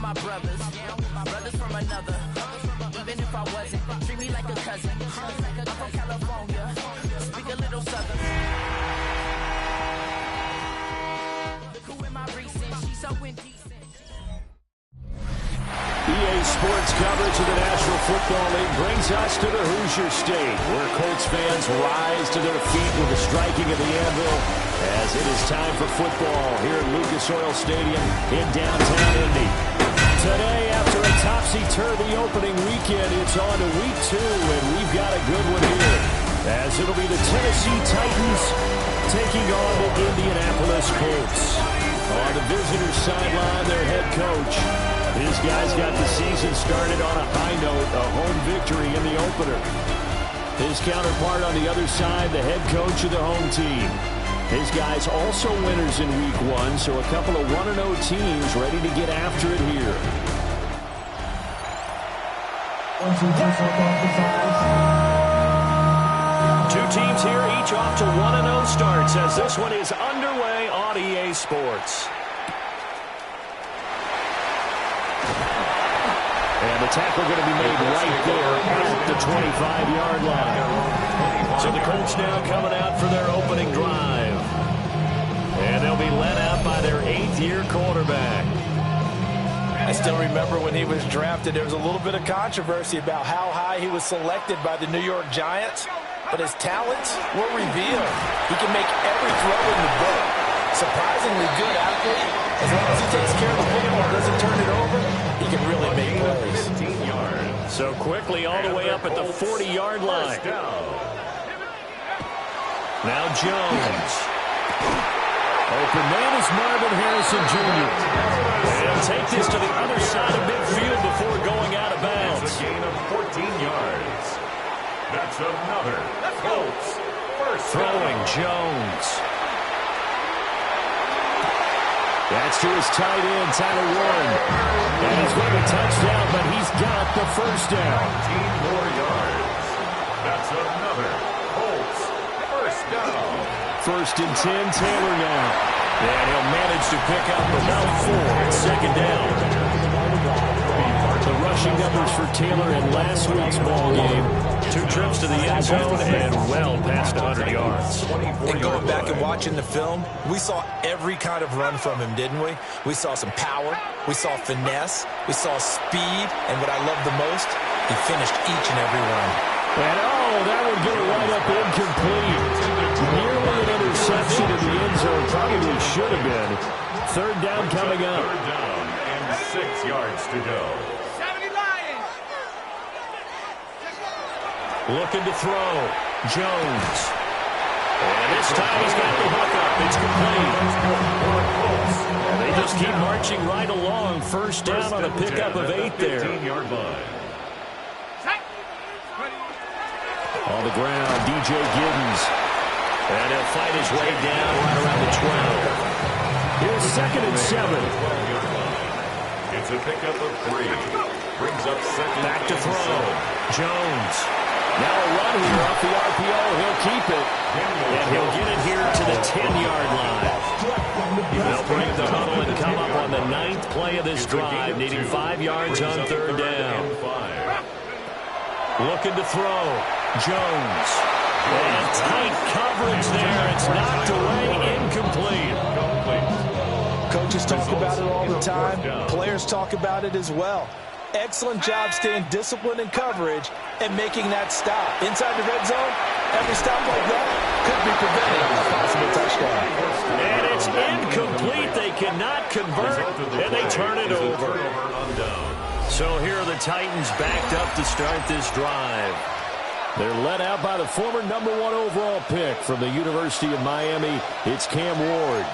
my brothers from another. Even if I wasn't, treat me like a cousin. I'm from California, speak a little southern. Look who in my recent, she's so indecent. EA Sports coverage of the National Football League brings us to the Hoosier State, where Colts fans rise to their feet with the striking of the anvil as it is time for football here at Lucas Oil Stadium in downtown Indy. Today, after a topsy-turvy opening weekend, it's on to week 2, and we've got a good one here, as it'll be the Tennessee Titans taking on the Indianapolis Colts. On the visitor's sideline, their head coach. His guys got the season started on a high note, a home victory in the opener. His counterpart on the other side, the head coach of the home team. His guys also winners in week 1, so a couple of 1-0 teams ready to get after it here. Two teams here, each off to 1-0 starts as this one is underway on EA Sports. And the tackle going to be made right there at the 25-yard line. So the Colts now coming out for their opening drive. And they'll be led out by their 8th-year quarterback. I still remember when he was drafted, there was a little bit of controversy about how high he was selected by the New York Giants. But his talents were revealed. He can make every throw in the book. Surprisingly good athlete. As long as he takes care of the football and doesn't turn it over, he can really make plays. So quickly all the way up at the 40-yard line. Now Jones. Open man is Marvin Harrison Jr. And take this to the other side of midfield before going out of bounds. That's a gain of 14 yards. That's another Colts first throwing Jones. That's to his tight end, Tyler Warren. And he's going to touchdown, but he's got the first down. 15 more yards. That's another Colts first down. 1st and 10, Taylor now. And he'll manage to pick up about 4 at 2nd down. The rushing numbers for Taylor in last week's ball game. 2 trips to the end zone and well past 100 yards. And going back and watching the film, we saw every kind of run from him, didn't we? We saw some power, we saw finesse, we saw speed, and what I love the most, he finished each and every one. And that would go right up incomplete. Nearly an interception in the end zone, probably should have been. 3rd down coming up. 3rd down and 6 yards to go. Looking to throw. Jones. And this time he's got the hook up. It's complete. And they just keep marching right along. 1st down on a pickup of 8 there. 15-yard line. On the ground, DJ Giddens. And he'll fight his way down right around the 12. Here's 2nd and 7. It's a pickup of 3. Brings up 2nd. Back to throw. Jones. Now a run here off the RPO. He'll keep it. And he'll get it here to the 10-yard line. They'll break the huddle and come up on the 9th play of this drive, needing 5 yards on 3rd down. Looking to throw. Jones. And tight coverage there. It's knocked away, incomplete. Coaches talk about it all the time. Players talk about it as well. Excellent job staying disciplined in coverage and making that stop. Inside the red zone, every stop like that could be prevented a possible touchdown. And it's incomplete. They cannot convert, and they turn it over. So here are the Titans backed up to start this drive. They're led out by the former #1 overall pick from the University of Miami. It's Cam Ward.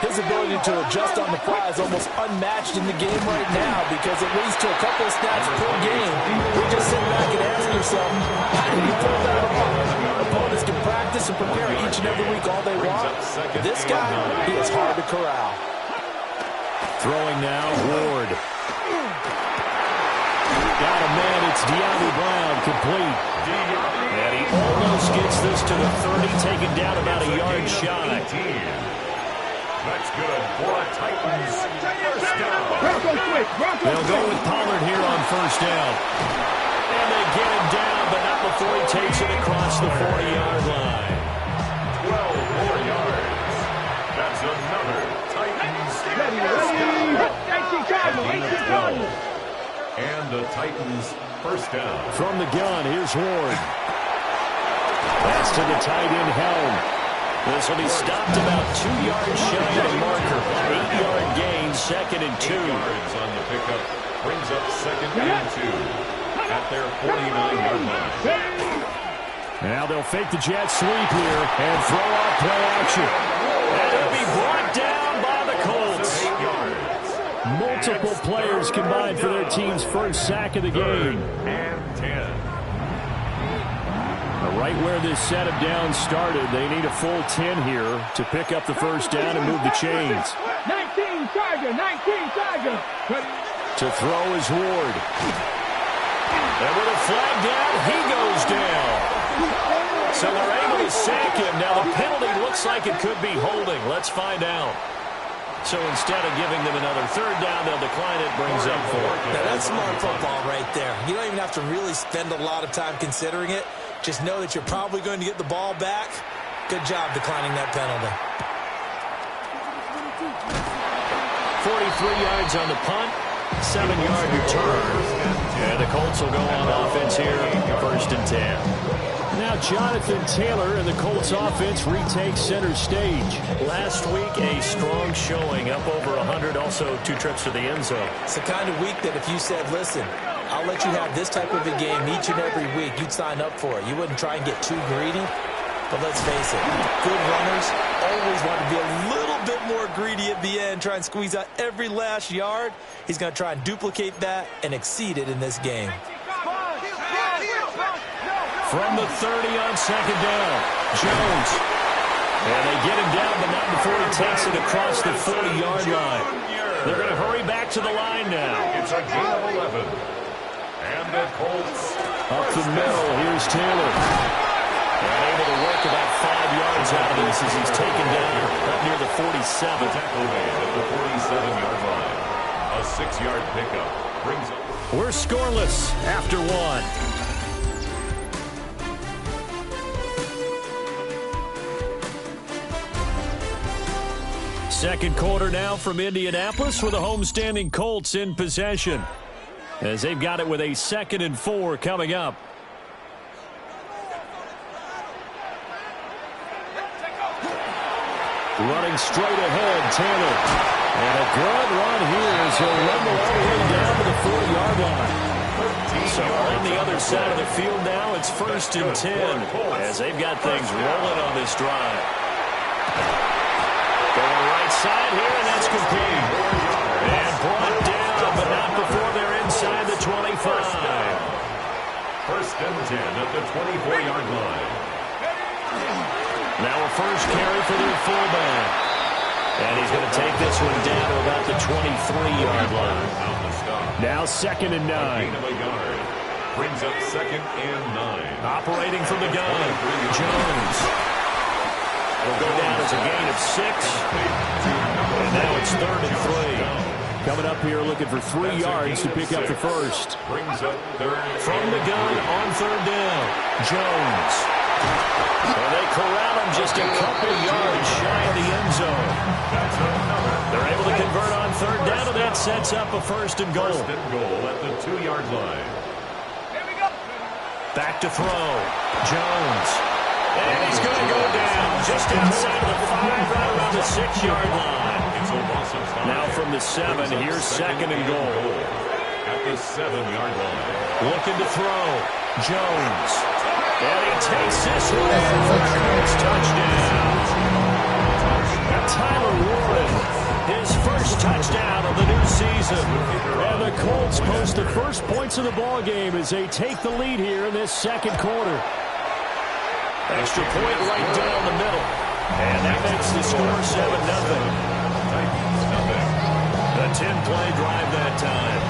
His ability to adjust on the fly is almost unmatched in the game right now because it leads to a couple of snaps per game. You just sit back and ask yourself, how do you throw that off? Opponents can practice and prepare each and every week all they want. This guy, he is hard to corral. Throwing now, Ward. Got a man, it's De'Ami Brown, complete. And he almost gets this to the 30, taken down about a yard shy. That's good for a Titans first down. Broncos quick, Broncos They'll go with Pollard here on first down. And they get him down, but not before he takes it across the 40-yard line. 12 more yards. That's another Titans first down. And the Titans first down. From the gun, here's Ward. Pass to the tight end, Helm. This will be stopped about 2 yards shy of the marker. 8-yard gain, 2nd and 2. 8 yards on the pickup. Brings up 2nd and 2 at their 49-yard line. Now they'll fake the jet sweep here and throw off play action. And it'll be brought down by the Colts. 8 yards. Multiple players combined for their team's first sack of the game. And 10. Right where this set of downs started, they need a full 10 here to pick up the first down and move the chains. 19 Charger. To throw is Ward. And with a flag down, he goes down. So they're able to sack him. Now the penalty looks like it could be holding. Let's find out. So instead of giving them another third down, they'll decline it, brings up 4. Now that's smart football right there. You don't even have to really spend a lot of time considering it. Just know that you're probably going to get the ball back. Good job declining that penalty. 43 yards on the punt, 7-yard return. And the Colts will go on offense here, 1st and 10. Now Jonathan Taylor and the Colts offense retake center stage. Last week, a strong showing, up over 100, also 2 trips to the end zone. It's the kind of week that if you said, listen, I'll let you have this type of a game each and every week, you'd sign up for it. You wouldn't try and get too greedy. But let's face it, good runners always want to be a little bit more greedy at the end, try and squeeze out every last yard. He's going to try and duplicate that and exceed it in this game. From the 30 on 2nd down, Jones. And they get him down, but not before he takes it across the 40-yard line. They're going to hurry back to the line now. It's a gain of 11. And the Colts. Up the middle, here's Taylor. And able to work about 5 yards out of this as he's taken down up near the 47. Tackle made at the 47-yard line. A 6-yard pickup brings up. We're scoreless after 1. Second quarter now from Indianapolis with the homestanding Colts in possession, as they've got it with a 2nd and 4 coming up. Running straight ahead, Taylor. And a good run here as he'll rumble all the way down to the 40-yard line. So on the other side of the field now, it's 1st and 10 as they've got things rolling on this drive. Going right side here, and that's complete. And brought down, but not before they're inside the 25. 1st and 10 at the 24-yard line. Now a first carry for their fullback. And he's going to take this one down to about the 23-yard line. Now 2nd and 9. Gain of a yard. Brings up 2nd and 9. Operating from the gun, Jones. It'll go down as a gain of 6. And now it's 3rd and 3. Coming up here looking for 3 yards to pick up the first. Brings up 3rd. From the gun on 3rd down, Jones. And they corral him just a couple yards shy of the end zone. They're able to convert on 3rd down, and that sets up a 1st and goal. 1st and goal at the 2-yard line. Back to throw, Jones. And he's going to go down just outside of the 5, right around the 6-yard line. Now from the 7, here's 2nd and goal. At the 7-yard line. Looking to throw, Jones. And he takes this one in for the Colts touchdown. And Tyler Warren, his first touchdown of the new season. And the Colts post the first points of the ball game as they take the lead here in this 2nd quarter. Extra point right down the middle. And that makes the score 7-0. A 10-play drive that time.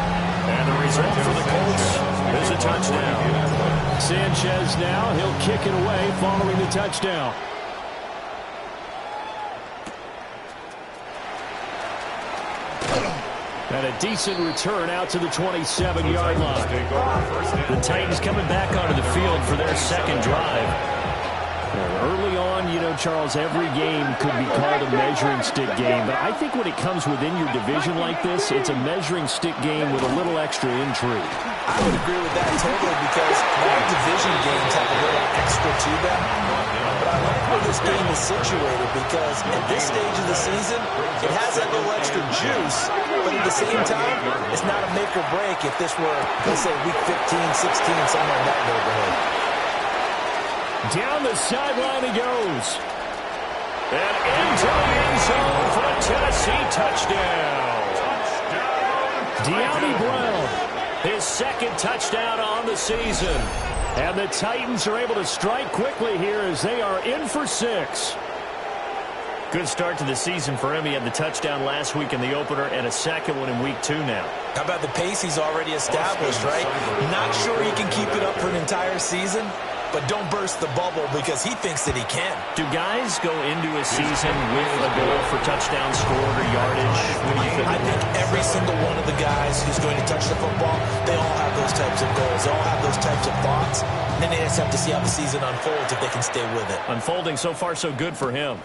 And the result for the Colts is a touchdown. Sanchez now, he'll kick it away following the touchdown. And a decent return out to the 27-yard line. The Titans coming back onto the field for their second drive. Early on, you know, Charles, every game could be called a measuring stick game. But I think when it comes within your division like this, it's a measuring stick game with a little extra intrigue. I would agree with that totally because all division games have a little extra to them. But I like where this game is situated because at this stage of the season, it has that little extra juice. But at the same time, it's not a make or break if this were, let's say, week 15, 16, somewhere in that neighborhood. Down the sideline he goes. And into the end zone for a Tennessee touchdown. De'Ami Brown, his second touchdown on the season. And the Titans are able to strike quickly here as they are in for 6. Good start to the season for him. He had the touchdown last week in the opener and a second one in week 2 now. How about the pace he's already established, right? Not sure he can keep it up for an entire season, but don't burst the bubble because he thinks that he can. Do guys go into a season with a goal for touchdown scored or yardage? What do you think? I think every single one of the guys who's going to touch the football, they all have those types of goals. They all have those types of thoughts. And then they just have to see how the season unfolds if they can stay with it. Unfolding so far so good for him.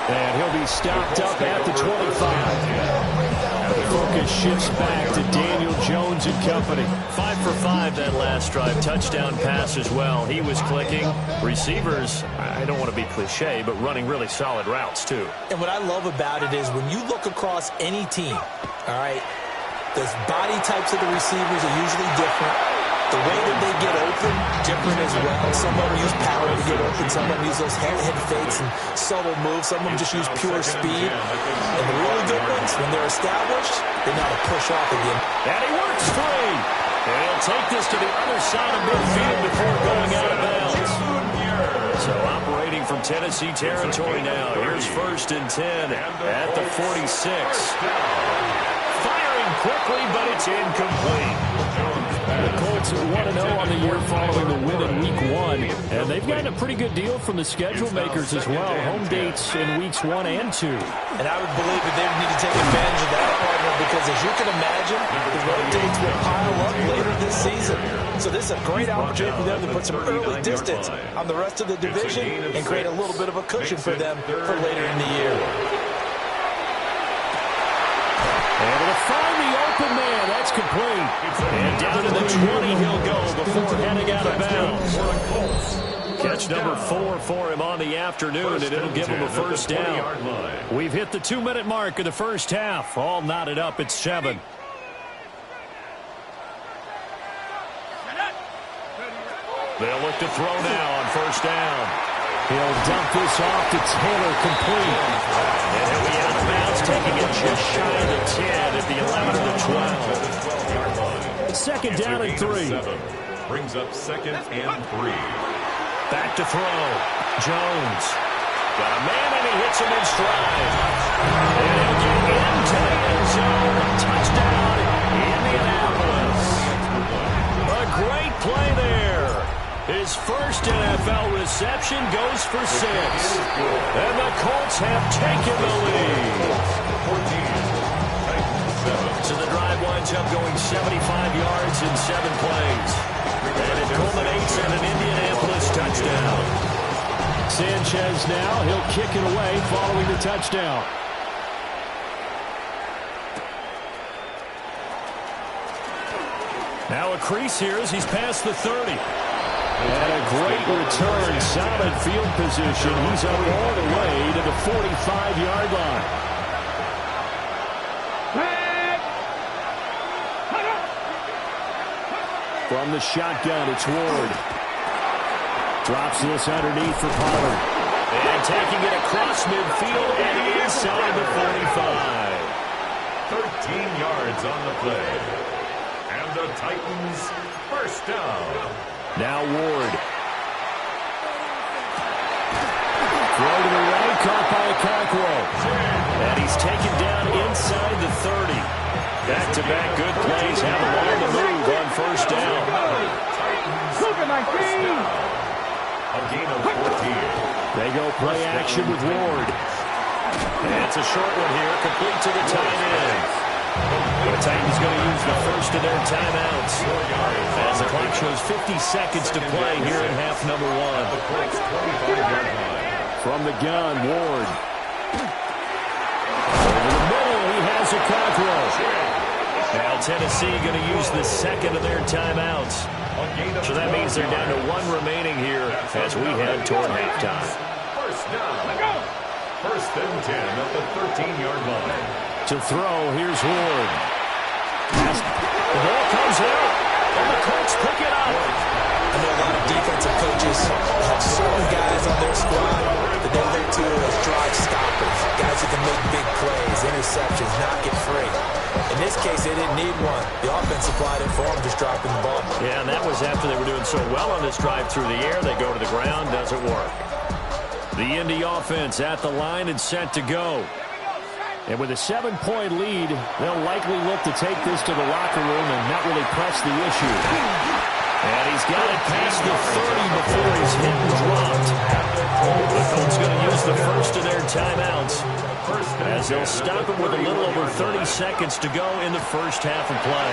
And he'll be stopped up at the 25. The focus shifts back to Daniel Jones and company. 5 for 5 that last drive. Touchdown pass as well. He was clicking. Receivers, I don't want to be cliche, but running really solid routes too. And what I love about it is when you look across any team, all right, the body types of the receivers are usually different. The way that they get open, different as well. Some of them use power to get open. Some of them use those head fakes and subtle moves. Some of them just use pure speed. And the really good ones, when they're established, they know how to push off again. And he works free. And he'll take this to the other side of midfield before going out of bounds. So operating from Tennessee territory now. Here's 1st and 10 at the 46. Firing quickly, but it's incomplete. The Colts 1-0 on the year following the win in Week 1. And they've gotten a pretty good deal from the schedule makers as well. Home dates in Weeks 1 and 2. And I would believe that they would need to take advantage of that, partner, because as you can imagine, the road dates will pile up later this season. So this is a great opportunity for them to put some early distance on the rest of the division and create a little bit of a cushion for them for later in the year. Able to find the open man. That's complete. And down to the 20 he'll go before heading out of bounds. Catch number 4 for him on the afternoon, and it'll give him a first down. We've hit the 2-minute mark of the first half. All knotted up at 7. They'll look to throw now on first down. He'll dump this off to Taylor, complete. And he'll be out of bounds, taking it just shy of the 10 at the 11 of the 12. Second down and 3. Brings up 2nd and 3. Back to throw. Jones. Got a man, and he hits him in stride. And he'll get into the end zone. Touchdown, Indianapolis. A great play there. His first NFL reception goes for 6. And the Colts have taken the lead. So the drive winds up going 75 yards in 7 plays. And it culminates in an Indianapolis touchdown. Sanchez now, he'll kick it away following the touchdown. Now a crease here as he's past the 30. And a great return, solid field position. He's up all the way to the 45-yard line. From the shotgun, it's Ward. Drops this underneath for Pollard. And taking it across midfield and inside the 45. 13 yards on the play. And the Titans first down. Now Ward. Throw to the right, caught by Okakwo. And he's taken down inside the 30. Back-to-back good plays have him on the move on first down. A gain of 14. They go play action with Ward. And it's a short one here, complete to the tight end. The Titans going to use the first of their timeouts as the clock shows 50 seconds to play here in half number 1. From the gun, Ward. Over the middle, he has a cockroach. Now Tennessee going to use the second of their timeouts. So that means they're down to 1 remaining here as we head toward halftime. First down. First and 10 at the 13-yard line. To throw, here's Ward. The ball comes out, and the Colts pick it up. I know a lot of defensive coaches have certain guys on their squad that they look to as drive stoppers, guys who can make big plays, interceptions, knock it free. In this case, they didn't need one. The offense supplied it for them, just dropping the ball. Yeah, and that was after they were doing so well on this drive through the air. They go to the ground, doesn't work. The Indy offense at the line and set to go. And with a 7-point lead, they'll likely look to take this to the locker room and not really press the issue. And he's got it past the 30 before he's hit and dropped. The Colts going to use the first of their timeouts as they'll stop it with a little over 30 seconds to go in the first half of play.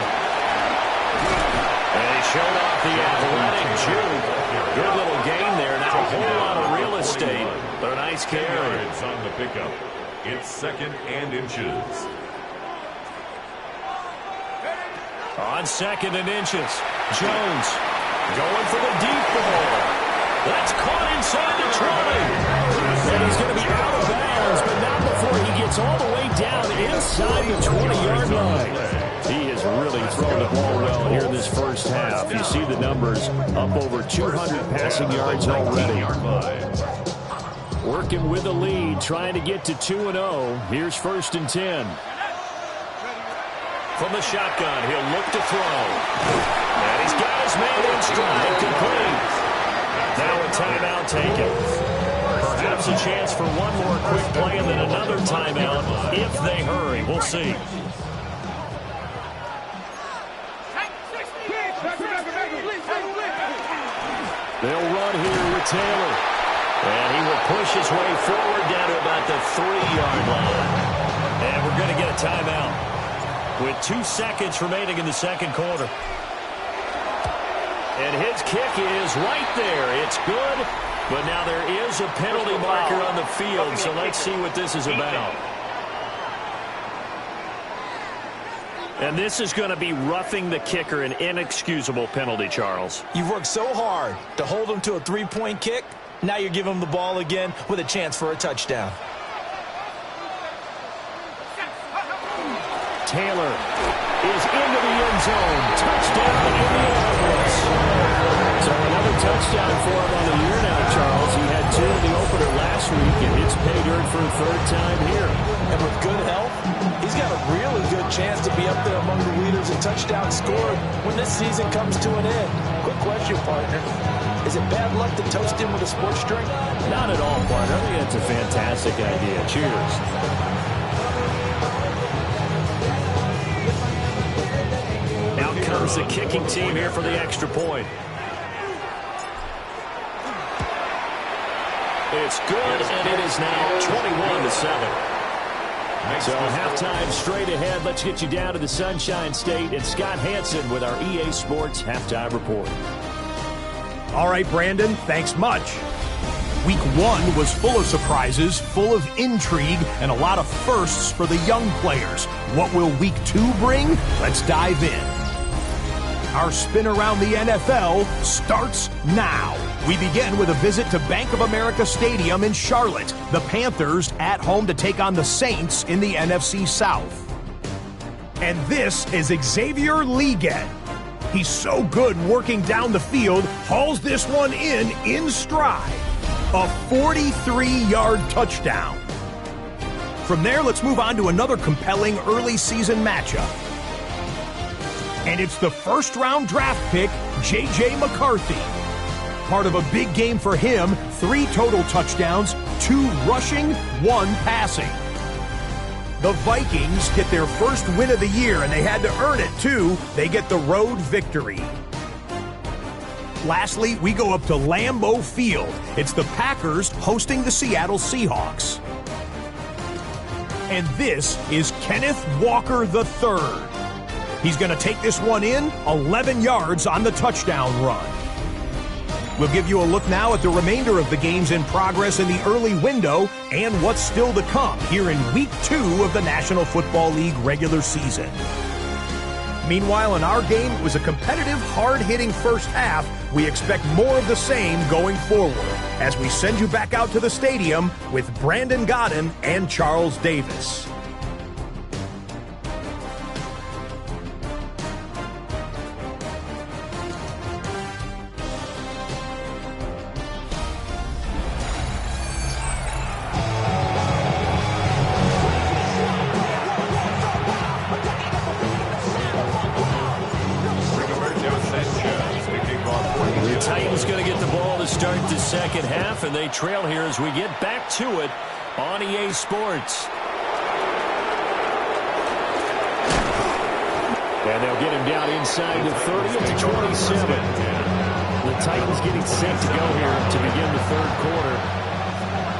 And he showed off the athletic juke. Good little gain there. Not a whole lot of real estate, but a nice carry. It's on the pickup. It's 2nd and inches. On 2nd and inches, Jones going for the deep ball. That's caught inside the 20. And he's going to be out of bounds, but not before he gets all the way down inside the 20-yard line. He has really thrown the ball well here in this first half. You see the numbers, up over 200 passing yards already. Working with the lead, trying to get to 2-0. Here's 1st and 10. From the shotgun, he'll look to throw. And he's got his man in stride, complete. Now a timeout taken. Perhaps a chance for one more quick play and then another timeout if they hurry. We'll see. They'll run here with Taylor. And he will push his way forward down to about the 3-yard line. And we're going to get a timeout with 2 seconds remaining in the second quarter. And his kick is right there. It's good, but now there is a penalty marker on the field, so let's see what this is about. And this is going to be roughing the kicker, an inexcusable penalty, Charles. You've worked so hard to hold him to a 3-point kick. Now you're giving him the ball again with a chance for a touchdown. Taylor is into the end zone. Touchdown, Indianapolis. So another touchdown for him on the year now, Charles. He had 2 in the opener last week, and it's pay dirt for a 3rd time here. And with good health, he's got a really good chance to be up there among the leaders in touchdowns scored when this season comes to an end. Quick question, partner. Is it bad luck to toast him with a sports drink? Not at all, partner. I think that's a fantastic idea. Cheers. Out comes the kicking team here for the extra point. It's good, and it is now 21-7. So halftime straight ahead. Let's get you down to the Sunshine State and Scott Hansen with our EA Sports Halftime Report. All right, Brandon, thanks much. Week 1 was full of surprises, full of intrigue, and a lot of firsts for the young players. What will Week 2 bring? Let's dive in. Our spin around the NFL starts now. We begin with a visit to Bank of America Stadium in Charlotte. The Panthers at home to take on the Saints in the NFC South. And this is Xavier Legette. He's so good working down the field, hauls this one in stride. A 43-yard touchdown. From there, let's move on to another compelling early season matchup. And it's the first-round draft pick, J.J. McCarthy. Part of a big game for him, 3 total touchdowns, 2 rushing, 1 passing. The Vikings get their first win of the year, and they had to earn it, too. They get the road victory. Lastly, we go up to Lambeau Field. It's the Packers hosting the Seattle Seahawks. and this is Kenneth Walker III. He's going to take this one in, 11 yards on the touchdown run. We'll give you a look now at the remainder of the games in progress in the early window and what's still to come here in Week 2 of the National Football League regular season. Meanwhile, in our game, it was a competitive, hard-hitting first half. We expect more of the same going forward as we send you back out to the stadium with Brandon Godden and Charles Davis. Second half, and they trail here as we get back to it on EA Sports. And they'll get him down inside the 30 to 27. The Titans getting set to go here to begin the third quarter.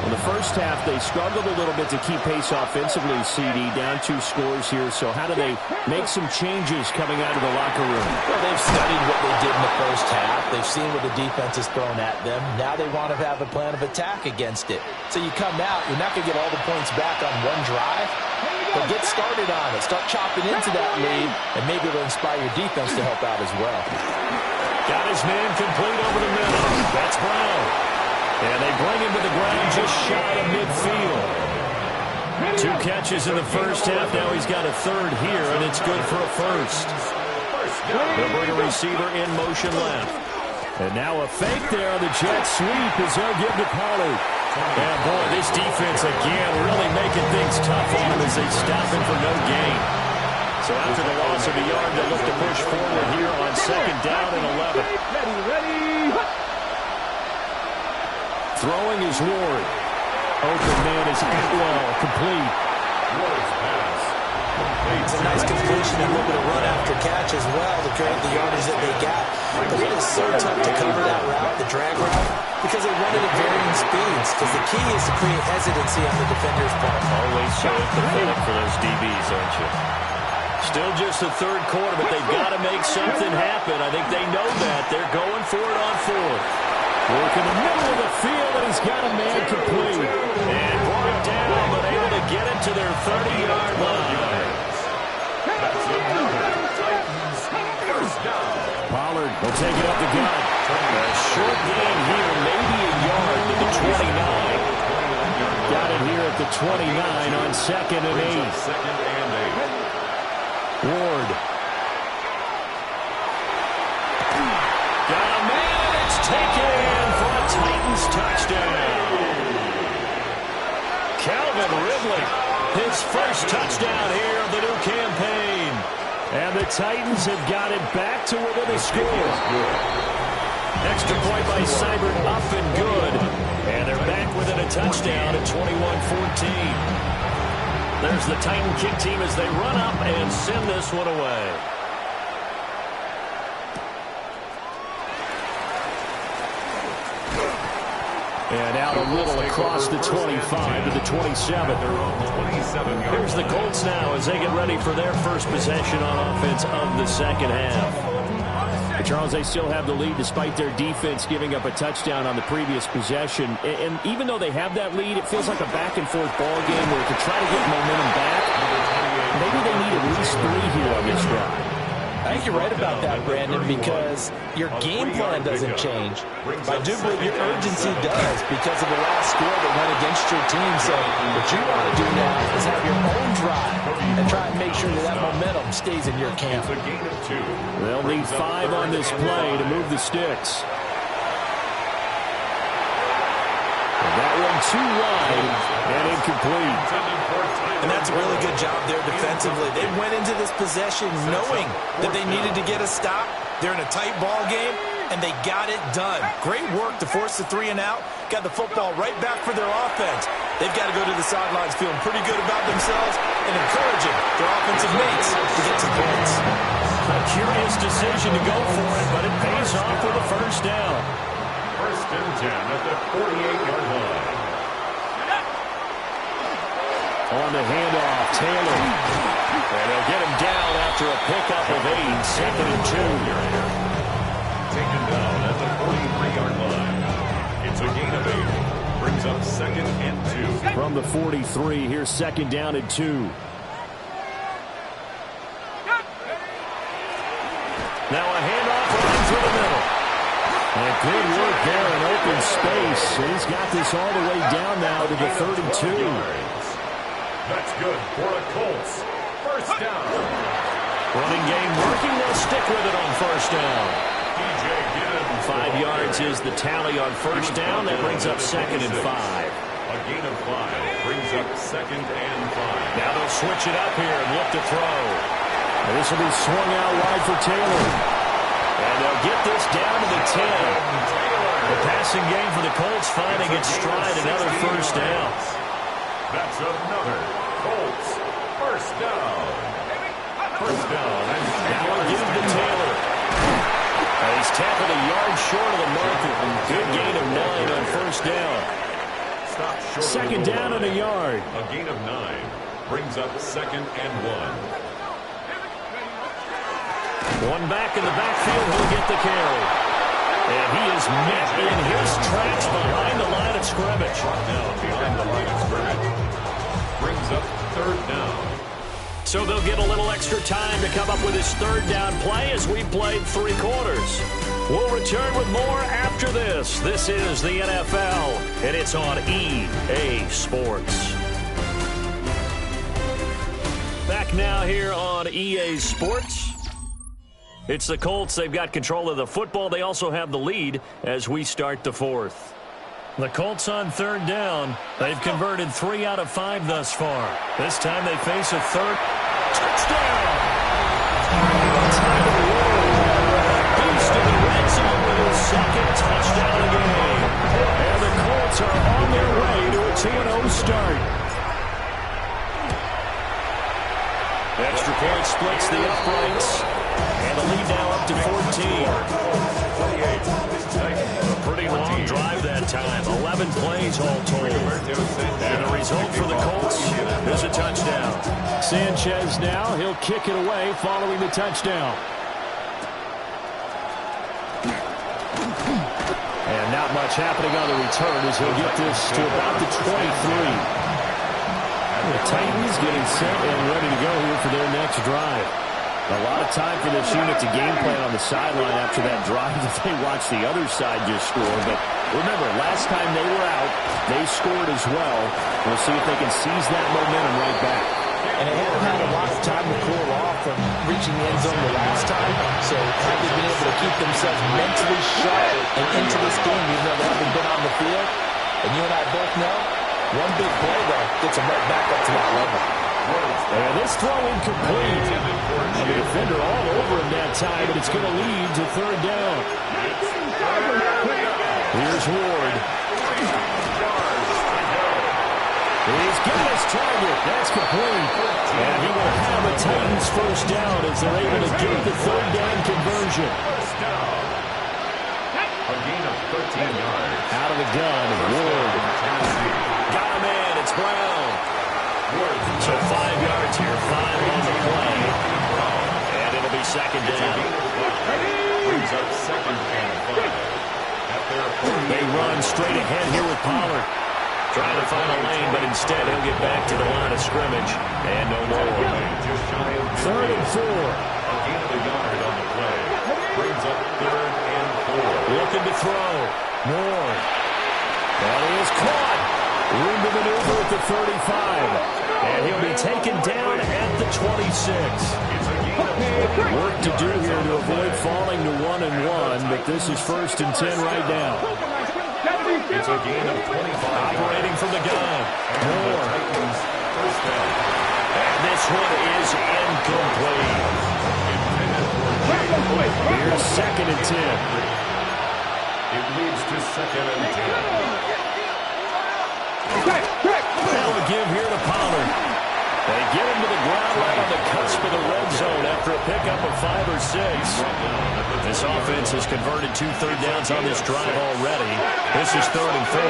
In the first half, they struggled a little bit to keep pace offensively, CD, down 2 scores here. So how do they make some changes coming out of the locker room? Well, they've studied what they did in the first half. They've seen what the defense has thrown at them. Now they want to have a plan of attack against it. So you come out, you're not going to get all the points back on one drive, but get started on it. Start chopping into that lead, and maybe it'll inspire your defense to help out as well. Got his man complete over the middle. That's Brown. And they bring him to the ground just shy of midfield. 2 catches in the first half. Now he's got a third here, and it's good for a first. They'll bring a receiver in motion left. And now a fake there on the jet sweep as they'll give to Pollard. And boy, this defense again really making things tough on him as they stop him for no gain. So after the loss of a yard, they look to push forward here on second down and 11. Ready. Throwing is Ward. Open man is Atwell, complete. It's a nice completion and a little bit of run after catch as well to create the yardage that they got. But it is so tough to cover that route, the drag route, because they run it at varying speeds. Because the key is to create hesitancy on the defender's part. Always so empathetic for those DBs, aren't you? Still just the third quarter, but they've got to make something happen. I think they know that. They're going for it on fourth. Work in the middle of the field, and he's got a man complete. And brought down, but able to get it to their 30-yard line. Pollard will take it up the gut. A short gain here, maybe a yard to the 29. Got it here at the 29 on second and 8. Ward. Got a man, it's taken for a Titans touchdown. Calvin Ridley, his first touchdown here of the new campaign. And the Titans have got it back to within a score. Extra point by Seibert, up and good. And they're back within a touchdown at 21-14. There's the Titan kick team as they run up and send this one away. And out a little across the 25 to the 27. Here's the Colts now as they get ready for their first possession on offense of the second half. But Charles, they still have the lead despite their defense giving up a touchdown on the previous possession. And even though they have that lead, it feels like a back-and-forth ball game where to try to get momentum back, maybe they need at least 3 here on this drive. I think you're right about that, Brandon, because your game plan doesn't change. But I do believe your urgency does because of the last score that went against your team. So what you want to do now is have your own drive and try and make sure that momentum stays in your camp. They'll need 5 on this play to move the sticks. That one too wide and incomplete. And that's a really good job there defensively. They went into this possession knowing that they needed to get a stop. They're in a tight ball game, and they got it done. Great work to force the 3 and out. Got the football right back for their offense. They've got to go to the sidelines feeling pretty good about themselves and encouraging their offensive mates to get some points. A curious decision to go for it, but it pays off with a first down. First and 10 at the 48-yard line. On the handoff, Taylor. And they'll get him down after a pickup of 8, 2nd and 2. Taken down at the 43-yard line. It's a gain of 8. Brings up 2nd and 2. From the 43, here's 2nd down and 2. Now a handoff right through the middle. And good work there in open space. And he's got this all the way down now to the 32. That's good for the Colts. First down. Running game working. They'll stick with it on first down. 5 yards is the tally on first down. That brings up 2nd and 5. A gain of 5 brings up 2nd and 5. Now they'll switch it up here and look to throw. And this will be swung out wide for Taylor. And they'll get this down to the 10. The passing game for the Colts finding its stride. Another first down. That's another Colts first down. First down. And now we'll give it to Taylor. He's tapping a yard short of the marker. Good gain of 9 on first down. Stop short. 2nd down and a yard. A gain of 9 brings up 2nd and 1. One back in the backfield. He'll get the carry. And he is met in his tracks behind the line of scrimmage. Down behind the line of scrimmage. Brings up 3rd down. So they'll get a little extra time to come up with his 3rd down play as we played 3 quarters. We'll return with more after this. This is the NFL, and it's on EA Sports. Back now here on EA Sports. It's the Colts. They've got control of the football. They also have the lead as we start the 4th. The Colts on 3rd down. They've converted 3 out of 5 thus far. This time they face a 3rd touchdown. Tyler Ward, beast in the red zone with his 2nd touchdown of the game. And the Colts are on their way to a 2-0 start. Extra point splits the uprights. And the lead now up to 14. A pretty long drive that time. 11 plays all told. And the result for the Colts is a touchdown. Sanchez now, he'll kick it away following the touchdown. And not much happening on the return as he'll get this to about the 23. The Titans getting set and ready to go here for their next drive. A lot of time for this unit to game plan on the sideline after that drive that they watched the other side just score. But remember, last time they were out, they scored as well. We'll see if they can seize that momentum right back. And they haven't had a lot of time to cool off from reaching the end zone the last time. So have they been able to keep themselves mentally sharp and into this game, even though they haven't been on the field? And you and I both know, one big play, though, gets them right back up to that level. And this throw incomplete. And the defender all over him that time, but it's going to lead to 3rd down. Here's Ward. He's got his target. That's complete. And he will have a Titans first down as they're able to get the 3rd down conversion. A gain of 13 yards. Out of the gun, Ward. Got him in. It's Brown. So 5 yards here, 5 on the play. And it'll be 2nd down. Brings up 2nd and 5. They run straight ahead here with Pollard. Trying to find a lane, but instead he'll get back to the line of scrimmage. And no more. 3rd and 4. A gain of a yard on the play. Brings up 3rd and 4. Looking to throw. Moore. That is caught. Room to maneuver at the 35. And he'll be taken down at the 26. Work to do here to avoid falling to 1-1, but this is 1st and 10 right now. It's a gain of 25. Operating from the gun. Moore. And this one is incomplete. Here's 2nd and 10. It leads to 2nd and 10. Now a give here to Pollard. They get him to the ground right on the cusp of the red zone after a pickup of 5 or 6. This offense has converted 2 third downs on this drive already. This is 3rd and 4.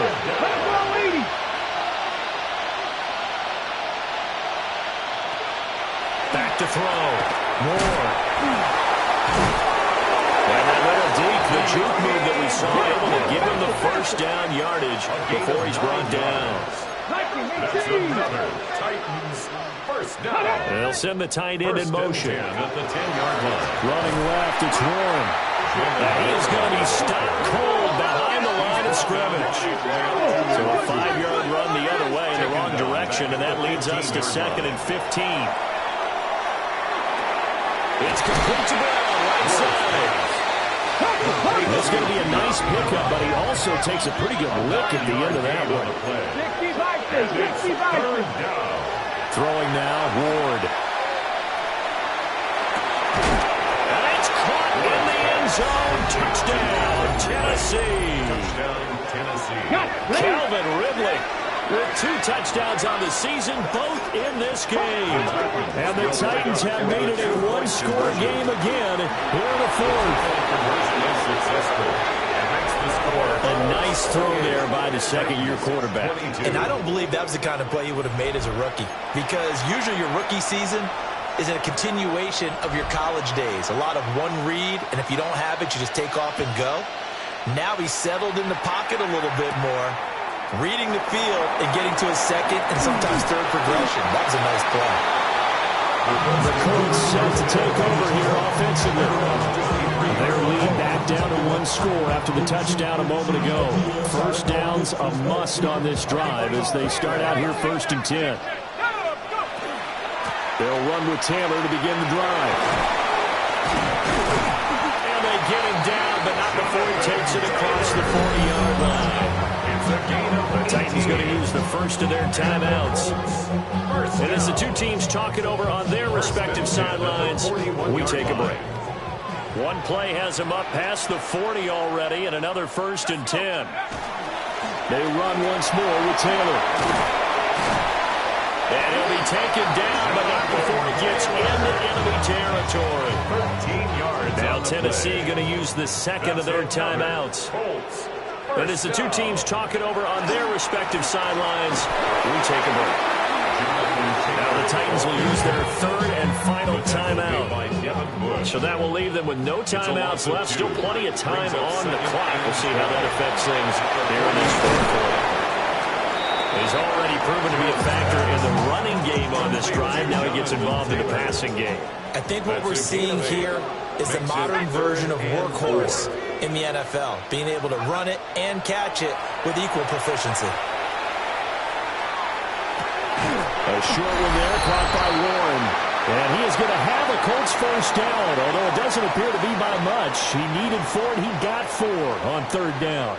Back to throw. More. And that little deep, the juke move that we saw, able to give him the first down yardage before he's brought down. That's another Titans first down. They'll send the tight end in motion. At the 10-yard line. Running left, it's Warren. And he is going to be stopped cold behind the line of scrimmage. So a 5-yard run the other way in the wrong direction, and that leads us to 2nd and 15. It's complete to Brown, right side. This is going to be a nice pickup, but he also takes a pretty good lick at the end of that one. 65. Throwing now, Ward. And it's caught in the end zone. Touchdown, Tennessee. Touchdown, Tennessee. Calvin Ridley with 2 touchdowns on the season, both in this game. And the Titans have made it a one-score game again here in the 4th. A nice throw there by the second-year quarterback. And I don't believe that was the kind of play he would have made as a rookie, because usually your rookie season is a continuation of your college days. A lot of one read, and if you don't have it, you just take off and go. Now he's settled in the pocket a little bit more, reading the field and getting to his second and sometimes third progression. That was a nice play. The Colts set to take over here offensively. Their lead back down to 1 score after the touchdown a moment ago. First down's a must on this drive as they start out here 1st and 10. They'll run with Taylor to begin the drive. And they get him down, but not before he takes it across the 40-yard line. The Titans going to use the first of their timeouts. And as the two teams talk it over on their respective sidelines, we take a break. One play has him up past the 40 already, and another 1st and 10. They run once more with Taylor. And he'll be taken down, but not before he gets into enemy territory. 13 yards. Now Tennessee going to use the second of their timeouts. And as the two teams talk it over on their respective sidelines, we take a break. Now the Titans will use their 3rd and final timeout. So that will leave them with no timeouts left. Still plenty of time on the clock. We'll see how that affects things here in this 4th quarter. He's already proven to be a factor in the running game on this drive. Now he gets involved in the passing game. I think what we're seeing here is the modern version of workhorse in the NFL, being able to run it and catch it with equal proficiency. A short one there, caught by Warren. And he is going to have a Colts first down, although it doesn't appear to be by much. He needed 4, and he got 4 on 3rd down.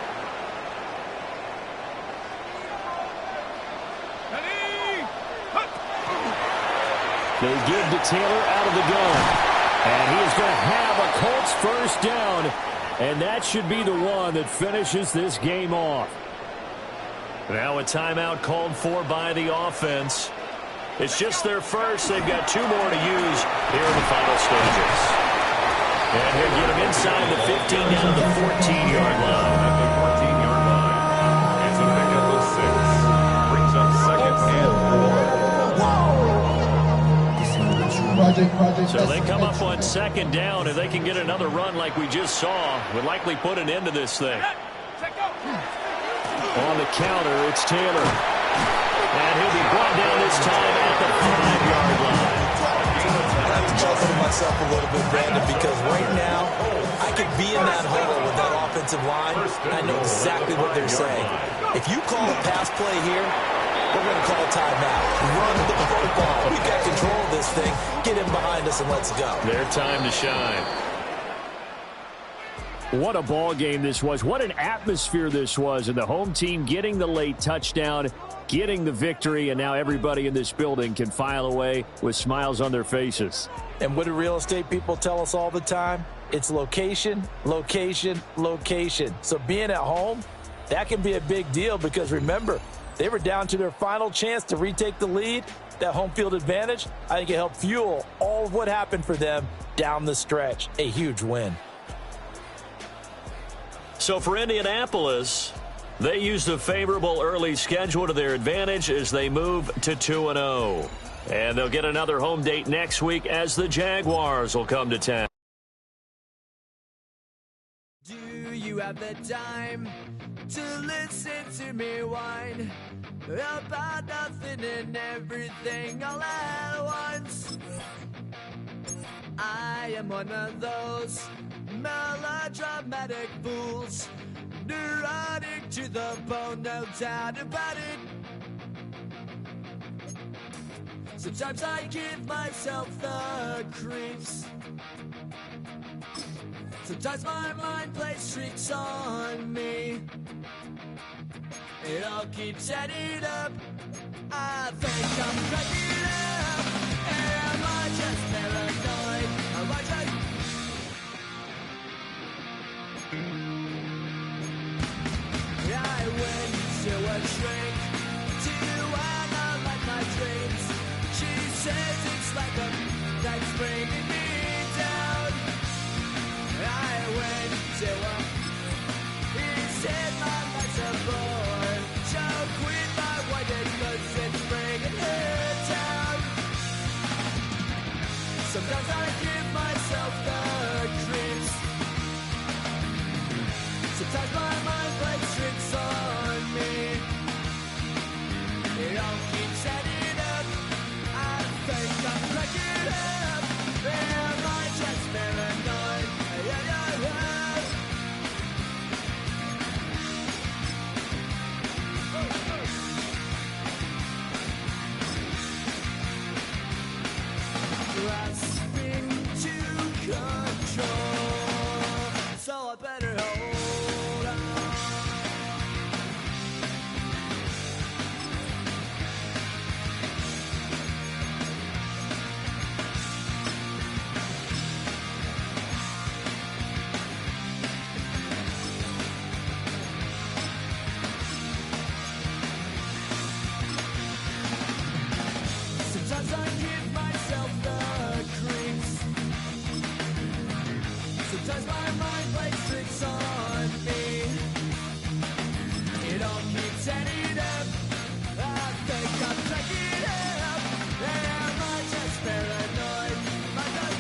They give to Taylor out of the gun. And he is going to have a Colts first down. And that should be the one that finishes this game off. Now a timeout called for by the offense. It's just their first. They've got 2 more to use here in the final stages. And he'll get him inside the 15 down to the 14-yard line. At the 14-yard line. It's a pickup of 6. Brings up 2nd and 4. So they come up on 2nd down. If they can get another run like we just saw, would likely put an end to this thing. On the counter, it's Taylor. And he'll be brought down this time at the 5-yard line. I have to chuckle to myself a little bit, Brandon, because right now I could be in that huddle with that offensive line, and I know exactly what they're saying. If you call a pass play here, we're going to call a timeout. Run the football. We've got control of this thing. Get him behind us and let's go. Their time to shine. What a ball game this was. What an atmosphere this was. And the home team getting the late touchdown, getting the victory, and now everybody in this building can file away with smiles on their faces. And what do real estate people tell us all the time? It's location, location, location. So being at home, that can be a big deal because remember, they were down to their final chance to retake the lead. That home field advantage, I think it helped fuel all of what happened for them down the stretch. A huge win. So for Indianapolis, they used a favorable early schedule to their advantage as they move to 2-0. And they'll get another home date next week as the Jaguars will come to town. Do you have the time to listen to me whine about nothing and everything all at once? I am one of those melodramatic fools, neurotic to the bone, no doubt about it. Sometimes I give myself the creeps. Sometimes my mind plays tricks on me. It all keeps adding up. I think I'm cracking up. Am I just paranoid? Am I just... I went to a shrink to analyze my dreams. She says it's like a that's bringing me down. I went to a... He said my life's a bore. So quit my white cause it's bringing her down. Sometimes I give myself the creeps. Sometimes my mind plays tricks on me. It all keeps adding up. I think I'm cracking up. Am I just paranoid? Grasping to control, so I better hold on. Sometimes I give myself the creeps. Sometimes my mind plays tricks on me. It all keeps adding up. I think I'm cracking up. Am I just paranoid? Am I just...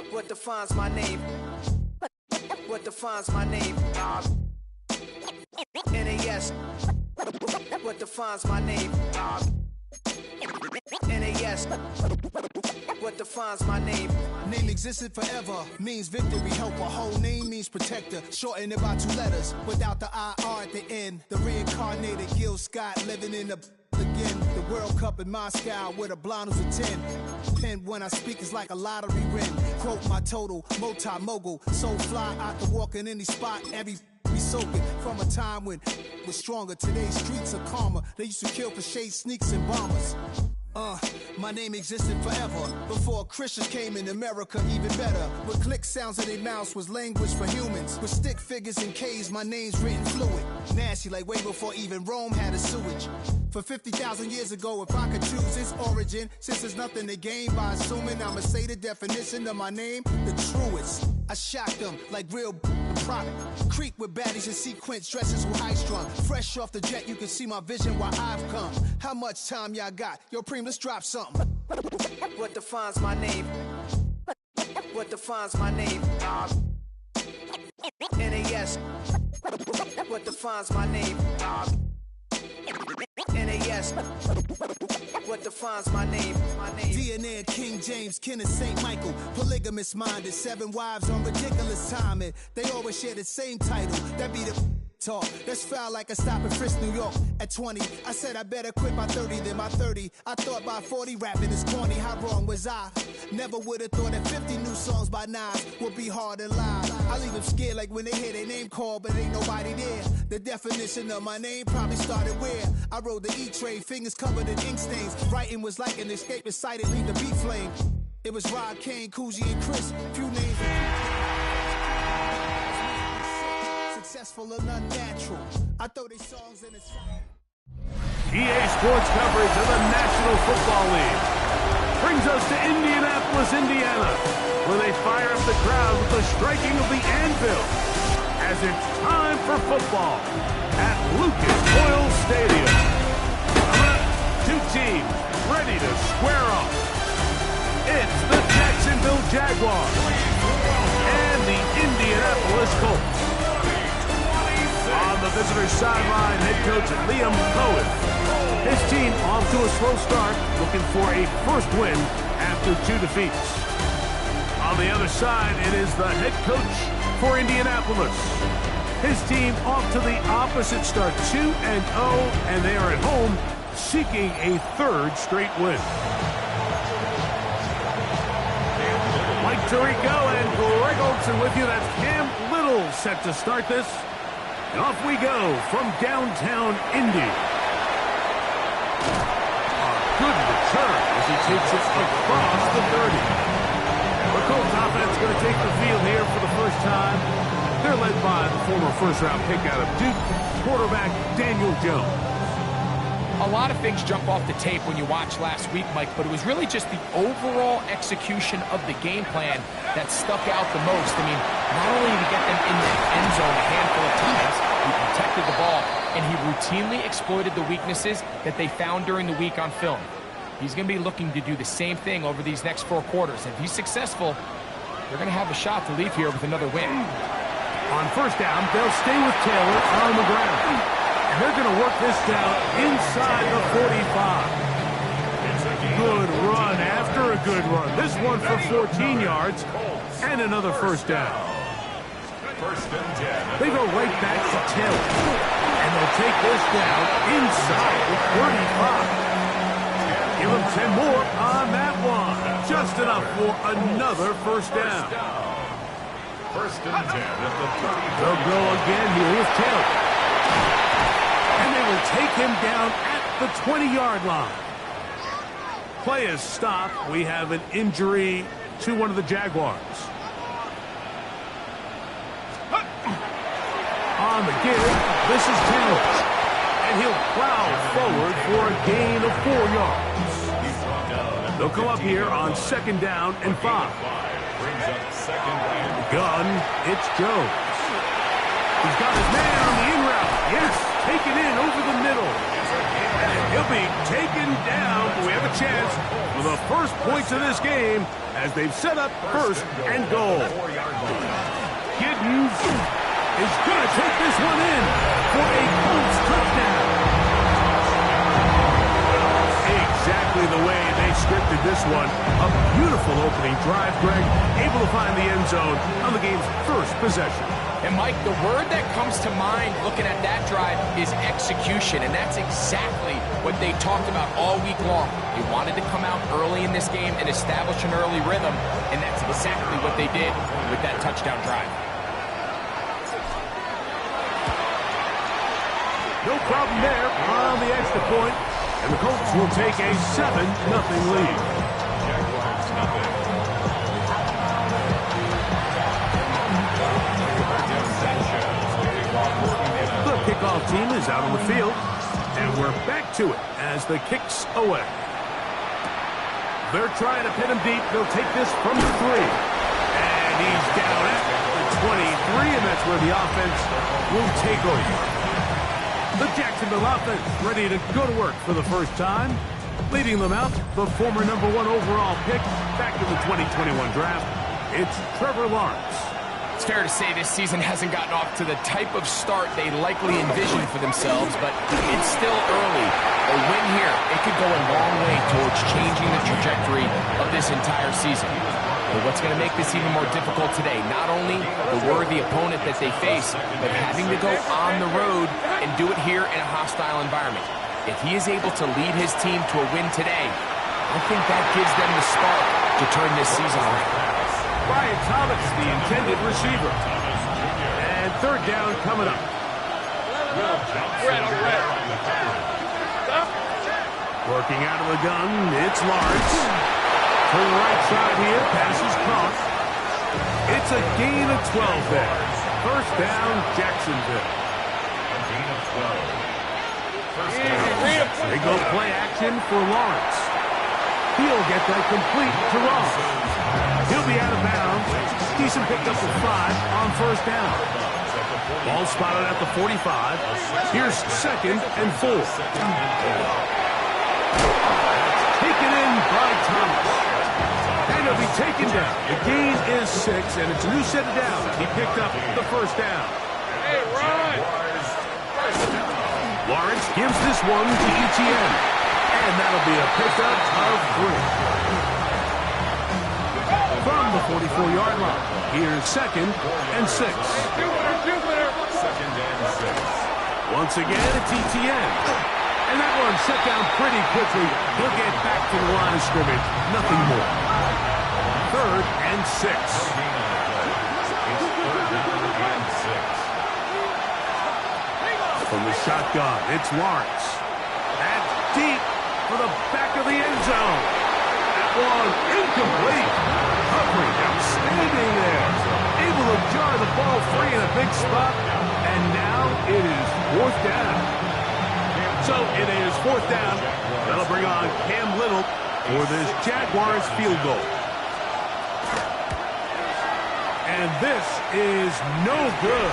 What defines my name? What defines my name? NAS. What defines my name? NAS. What defines my name? Name existed forever, means victory, helper. Whole name means protector, shorten it by 2 letters, without the IR at the end. The reincarnated Gil Scott living in the again. The World Cup in Moscow with a blonde who's a 10. Pen when I speak is like a lottery win. Quote my total, multi-mogul. So fly, I can walk in any spot, every be soaking. From a time when was stronger, today's streets are calmer. They used to kill for shade sneaks and bombers. My name existed forever. Before Christians came in America, even better. With click sounds in their mouths was language for humans. With stick figures and K's, my name's written fluid. Nasty like way before even Rome had a sewage. For 50,000 years ago, if I could choose its origin, since there's nothing to gain by assuming I'ma say the definition of my name, the truest. I shocked them like real prop. Creep with baddies in sequence, dresses with high strung. Fresh off the jet, you can see my vision while I've come. How much time y'all got? Yo, Preem, let's drop something. What defines my name? What defines my name? NAS. What defines my name? NAS. What defines my name? DNA of King James, kin of St. Michael. Polygamous minded, 7 wives on ridiculous timing. They always share the same title. That be the talk. That's foul like a stop in Frisk, New York. At 20, I said I better quit by 30 than my 30. I thought by 40 rapping is corny. How wrong was I? Never would have thought that 50 new songs by Nas would be hard to live. I leave them scared like when they hear their name called, but ain't nobody there. The definition of my name probably started where I rode the E-train, fingers covered in ink stains. Writing was like an escape inside it, leave the beat flame. It was Rod, Kane, Coogee, and Chris. Few names. Successful and unnatural. I throw these songs in the EA Sports coverage of the National Football League brings us to Indianapolis, Indiana, where they fire up the crowd with the striking of the anvil as it's time for football at Lucas Oil Stadium. Two teams ready to square off. It's the Jacksonville Jaguars and the Indianapolis Colts. On the visitor's sideline, head coach Liam Cohen. His team off to a slow start, looking for a first win after 2 defeats. On the other side, it is the head coach for Indianapolis. His team off to the opposite start, 2-0, and they are at home seeking a third straight win. Mike Tirico and Greg Olson with you. That's Cam Little set to start this. And off we go from downtown Indy. A good return as he takes it across the 30. The Colts offense going to take the field here for the first time. They're led by the former first-round pick out of Duke, quarterback Daniel Jones. A lot of things jump off the tape when you watch last week, Mike, but it was really just the overall execution of the game plan that stuck out the most. I mean, not only did he get them in the end zone a handful of times, he protected the ball, and he routinely exploited the weaknesses that they found during the week on film. He's going to be looking to do the same thing over these next 4 quarters. If he's successful, they're going to have a shot to leave here with another win. On first down, they'll stay with Taylor on the ground. They're going to work this down inside the 45. Good run after a good run. This one for 14 yards and another first down. They go right back to Taylor. And they'll take this down inside the 35. Give them 10 more on that one. Just enough for another first down. First and 10 at the 30. They'll go again here with Taylor. And they will take him down at the 20-yard line. Play is stopped. We have an injury to one of the Jaguars. On the give, this is Taylor. And he'll plow forward for a gain of 4 yards. They'll come up here on second down and 5. Brings up second and Gun, it's Jones. He's got his man on the in route. Yes, taken in over the middle. And he'll be taken down. We have a chance for the first points of this game as they've set up first and goal. Giddens is going to take this one in for a Colts touchdown. Exactly the way they scripted this one. A beautiful opening drive, Greg. Able to find the end zone on the game's first possession. And, Mike, the word that comes to mind looking at that drive is execution, and that's exactly what they talked about all week long. They wanted to come out early in this game and establish an early rhythm, and that's exactly what they did with that touchdown drive. No problem there on the extra point, and the Colts will take a 7-0 lead. Jaguars nothing. The kickoff team is out on the field, and we're back to it as the kick's away. They're trying to pin him deep. They'll take this from the 3. And he's down at the 23, and that's where the offense will take over. The Jacksonville offense ready to go to work for the first time. Leading them out, the former #1 overall pick back in the 2021 draft. It's Trevor Lawrence. It's fair to say this season hasn't gotten off to the type of start they likely envisioned for themselves, but it's still early. A win here, it could go a long way towards changing the trajectory of this entire season. But what's going to make this even more difficult today, not only the worthy opponent that they face, but having to go on the road and do it here in a hostile environment. If he is able to lead his team to a win today, I think that gives them the spark to turn this season around. Brian Thomas, the intended receiver. And third down coming up. Working out of the gun, it's Lawrence. To the right side here, pass is caught. It's a gain of 12 there. First down, Jacksonville. A gain of 12. They go play action for Lawrence. He'll get that complete to Ross. He'll be out of bounds. Decent pickup of 5 on first down. Ball spotted at the 45. Here's second and 4. Taken in by Thomas. And he'll be taken down. The gain is 6, and it's a new set of downs. He picked up the first down. Hey, run! Lawrence gives this one to ETN. And that'll be a pickup of 3. From the 44-yard line, here's second and 6. Second and 6. Once again, it's ETN. And that one set down pretty quickly. He'll get back to the line of scrimmage. Nothing more. Third and 6. From the shotgun, it's Lawrence. That's deep for the back of the end zone. That one incomplete. Covering outstanding there. Able to jar the ball free in a big spot. And now it is fourth down. So it is fourth down. That'll bring on Cam Little for this Jaguars field goal. And this is no good.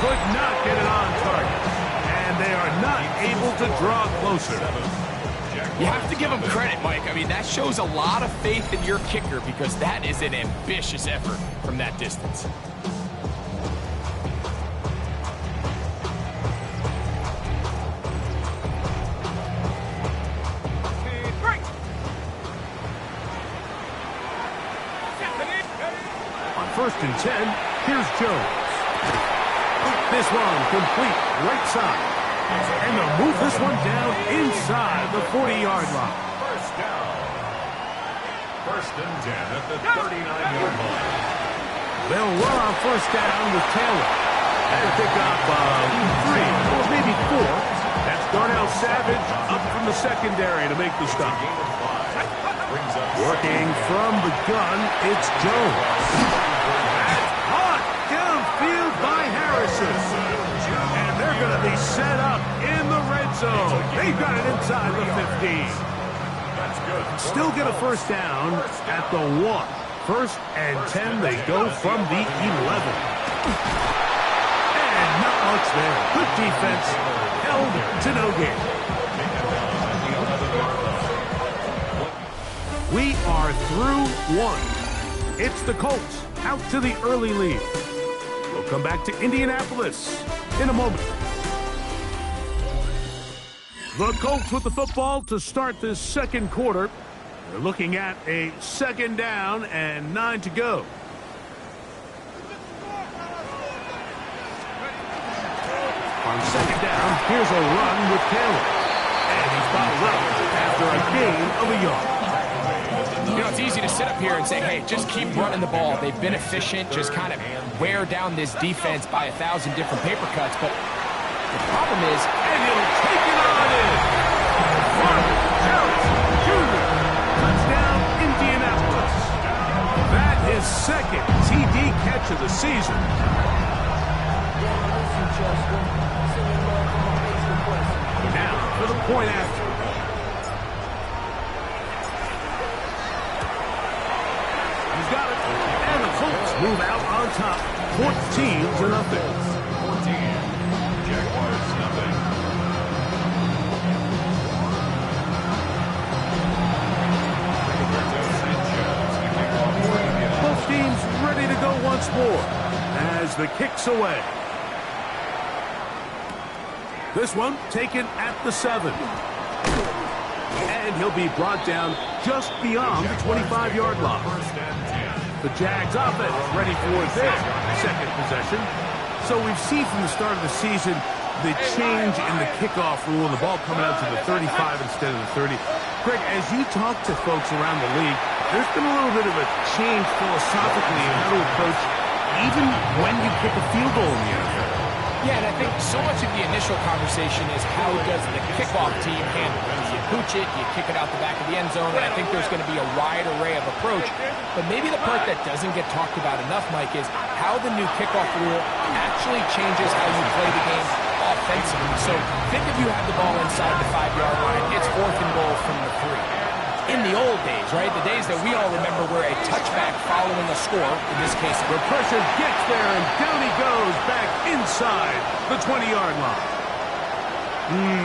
Could not get it on target. And they are not able to draw closer. You have to give him credit, Mike. I mean, that shows a lot of faith in your kicker because that is an ambitious effort from that distance. First and 10, here's Jones. This one complete right side. And they'll move this one down inside the 40-yard line. First down. First and 10 at the 39-yard line. They'll run on first down with Taylor. And pick up 3 or maybe 4. That's Darnell Savage up from the secondary to make the stop. Working from the gun, it's Jones. By Harrison. And they're going to be set up in the red zone. They've got it inside the 15. That's good. Still get a first down at the 1. First and 10, they go from the 11. And not much there. Good defense. Held to no gain. We are through 1. It's the Colts out to the early lead. We'll come back to Indianapolis in a moment. The Colts with the football to start this second quarter. They're looking at a second down and 9 to go. On second down, here's a run with Taylor. And he's bottled up after a gain of a yard. You know, it's easy to sit up here and say, hey, just keep running the ball. They've been efficient, just kind of wear down this defense by 1,000 different paper cuts. But the problem is, and he'll take it on in. Marvin Jones Jr. Touchdown, Indianapolis. That is second TD catch of the season. Now for the point after. Got it. And the Colts move out on top. 14-0. 14. Jaguars nothing. Both teams ready to go once more as the kick's away. This one taken at the 7. And he'll be brought down just beyond the 25-yard line. First and 10. The Jags offense ready for their second possession. So we've seen from the start of the season the change in the kickoff rule and the ball coming out to the 35 instead of the 30. Greg, as you talk to folks around the league, there's been a little bit of a change philosophically in how to approach even when you kick a field goal in the NFL. Yeah, and I think so much of the initial conversation is how does the kickoff team handle it? You pooch it, you kick it out the back of the end zone, and I think there's going to be a wide array of approach. But maybe the part that doesn't get talked about enough, Mike, is how the new kickoff rule actually changes how you play the game offensively. So think if you have the ball inside the 5-yard line, it's 4th and goal from the 3. In the old days, right, the days that we all remember were a touchback following a score, in this case, the pressure gets there, and down he goes back inside the 20-yard line.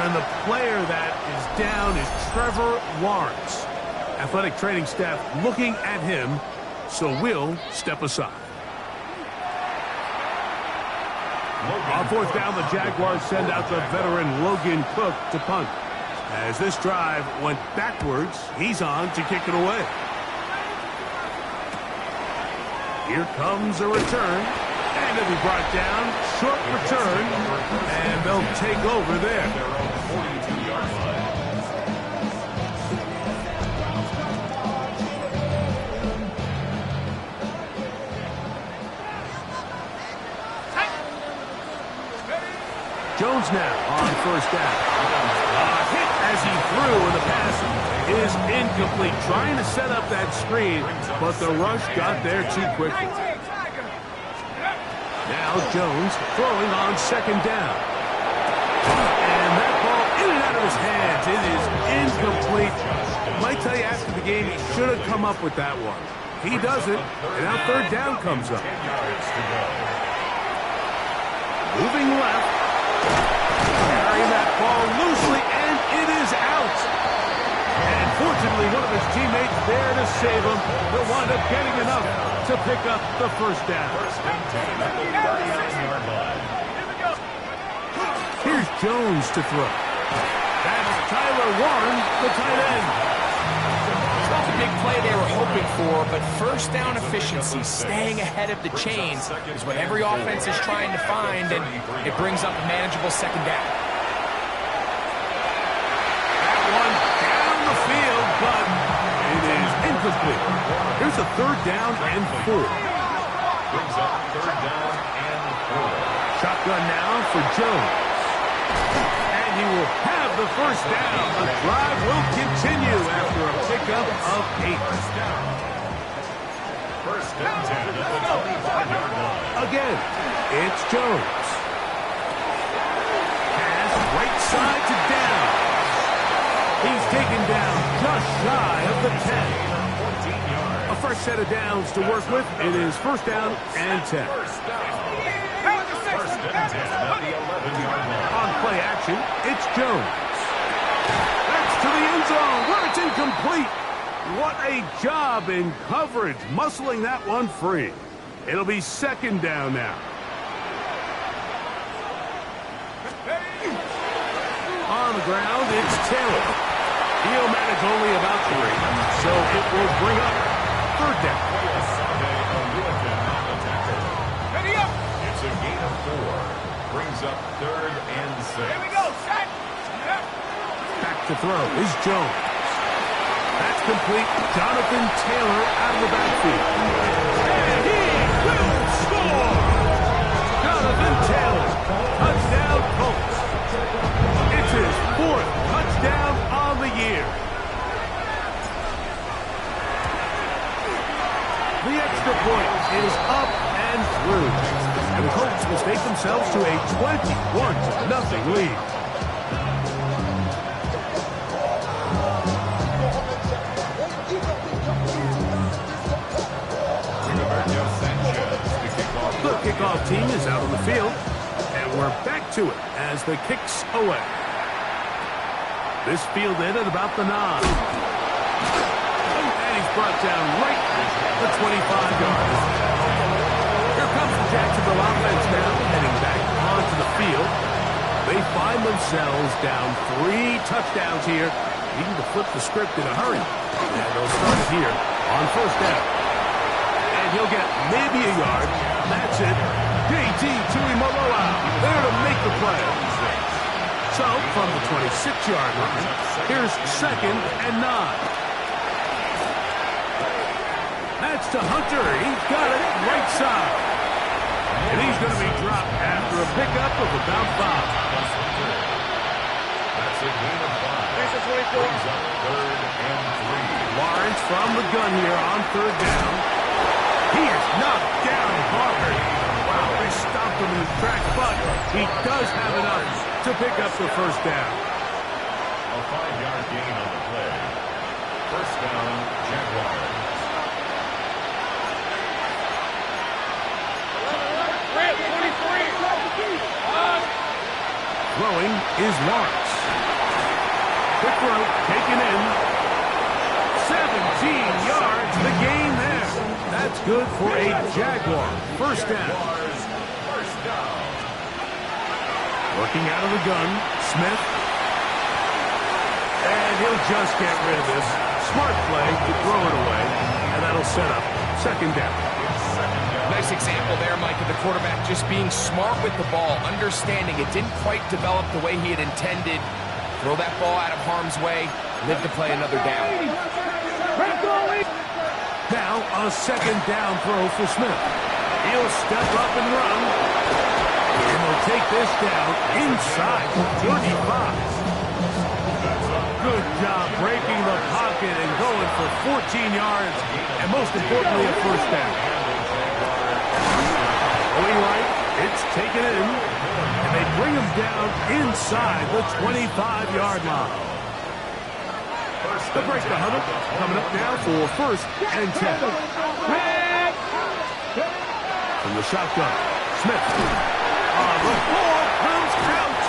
And the player that is down is Trevor Lawrence. Athletic training staff looking at him, so we'll step aside. On 4th down, the Jaguars send out the veteran Logan Cook to punt. As this drive went backwards, he's on to kick it away. Here comes a return, and it'll be brought down. Short return, and they'll take over there. Jones now on 1st down. Hit as he threw, and the pass is incomplete. Trying to set up that screen, but the rush got there too quickly. Now Jones throwing on 2nd down. And that ball in and out of his hands. It is incomplete. Might tell you after the game he should have come up with that one. He doesn't, and now 3rd down comes up. Moving left. Carrying that ball loosely, and it is out. And fortunately, one of his teammates there to save him. He'll wind up getting enough to pick up the 1st down. Here's Jones to throw. That's Tyler Warren, the tight end. It's not the big play they were hoping for, but 1st down efficiency, staying ahead of the chains, is what every offense is trying to find, and it brings up a manageable 2nd down. That one down the field, but it is incomplete. Here's a 3rd down and 4. Brings up 3rd down and 4. Shotgun now for Jones. And he will have the 1st down. The drive will continue after a pickup of 8. 1st and 10 at the 25-yard line. Again, it's Jones. Pass right side to down. He's taken down just shy of the 10. A fresh set of downs to work with. It is 1st down and 10. 1st and 10 at the 11-yard line. On play action, it's Jones. That's to the end zone where it's incomplete. What a job in coverage, muscling that one free. It'll be 2nd down now. On the ground, it's Taylor. He'll manage only about 3, so it will bring up 3rd down. It's a gain of 4. Brings up 3rd and 6. Here we go, set. Back to throw is Jones. That's complete. Jonathan Taylor out of the backfield. And he will score! Jonathan Taylor, touchdown Colts. It's his 4th touchdown on the year. The extra point is up and through. And the Colts mistake themselves to a 21-0 lead. The kickoff team is out on the field, and we're back to it as the kick's away. This fielded at about the 9. And he's brought down right at the 25-yard line. Here comes the Jacksonville offense now, heading back onto the field. They find themselves down 3 touchdowns here, needing to flip the script in a hurry. And they'll start it here on 1st down. And and he'll get maybe a yard. That's it. JT Tuimoloau there to make the play. So, from the 26-yard line, here's 2nd and 9. That's to Hunter. He's got it right side. And he's going to be dropped after a pickup of about 5. That's a gain of 5. Brings up 3rd and 3. Lawrence from the gun here on 3rd down. He is knocked down hard. Wow, they stopped him in his tracks, but he does have enough to pick up the 1st down. A 5-yard gain on the play. 1st down, Jaguars. Throwing is Lawrence. Quick throw, taken in. 17 yards, the gain there. That's good for a Jaguar. 1st down. Working out of the gun, Smith. And he'll just get rid of this. Smart play to throw it away, and that'll set up 2nd down. Nice example there, Mike, of the quarterback just being smart with the ball, understanding it didn't quite develop the way he had intended. Throw that ball out of harm's way, live to play another down. Now a 2nd down throw for Smith. He'll step up and run. And he'll take this down inside 35. Good job breaking the pocket and going for 14 yards, and most importantly, a 1st down. Going right, it's taken in, and they bring him down inside the 25-yard line. The break the huddle, coming up now for 1st and 10. From the shotgun, Smith. The ball comes out.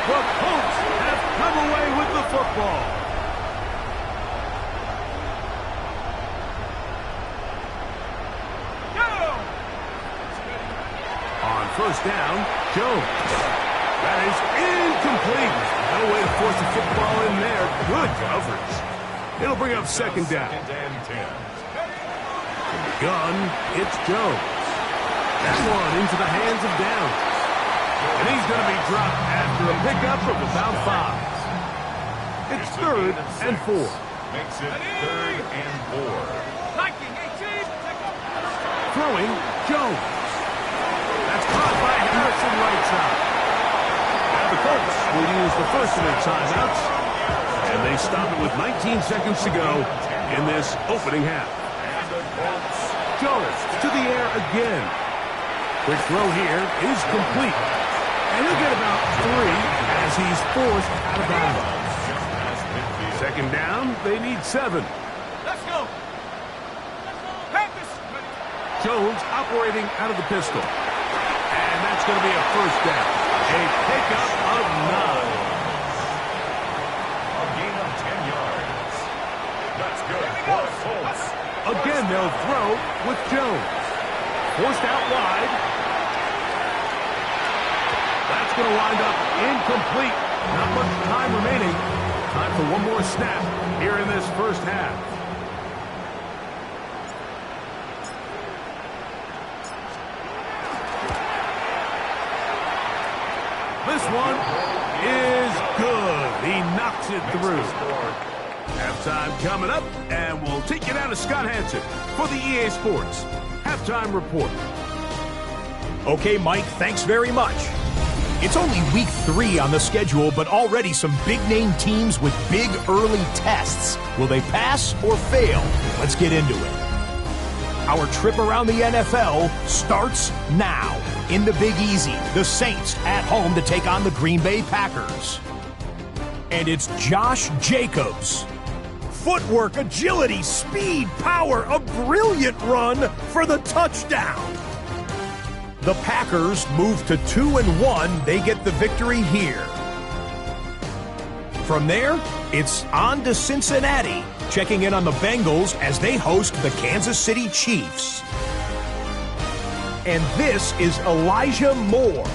The Colts have come away with the football. On 1st down, Jones. That is incomplete. No way to force the football in there. Good coverage. It'll bring up 2nd down. Gun, it's Jones. That one into the hands of Downs. And he's going to be dropped after a pickup of about 5. It's 3rd and 4. Makes it 3rd and 4. Throwing, Jones. That's caught by Harrison right side. Now the Colts will use the 1st of their timeouts. And they stop it with 19 seconds to go in this opening half. Jones to the air again. Quick throw here is complete. And he'll get about 3 as he's forced out of bounds. 2nd down, they need 7. Let's go. Jones operating out of the pistol. And that's going to be a 1st down. A pickup of 9. A gain of 10 yards. That's good for the Colts. Again, they'll throw with Jones. Forced out wide. That's going to wind up incomplete. Not much time remaining. Time for one more snap here in this 1st half. This one is good. He knocks it through. Halftime coming up, and we'll take you down to Scott Hansen for the EA Sports Halftime Report. Okay, Mike, thanks very much. It's only week 3 on the schedule, but already some big-name teams with big early tests. Will they pass or fail? Let's get into it. Our trip around the NFL starts now. In the Big Easy, the Saints at home to take on the Green Bay Packers. And it's Josh Jacobs. Footwork, agility, speed, power, a brilliant run for the touchdown. The Packers move to 2-1. They get the victory here. From there, it's on to Cincinnati, checking in on the Bengals as they host the Kansas City Chiefs. And this is Elijah Moore.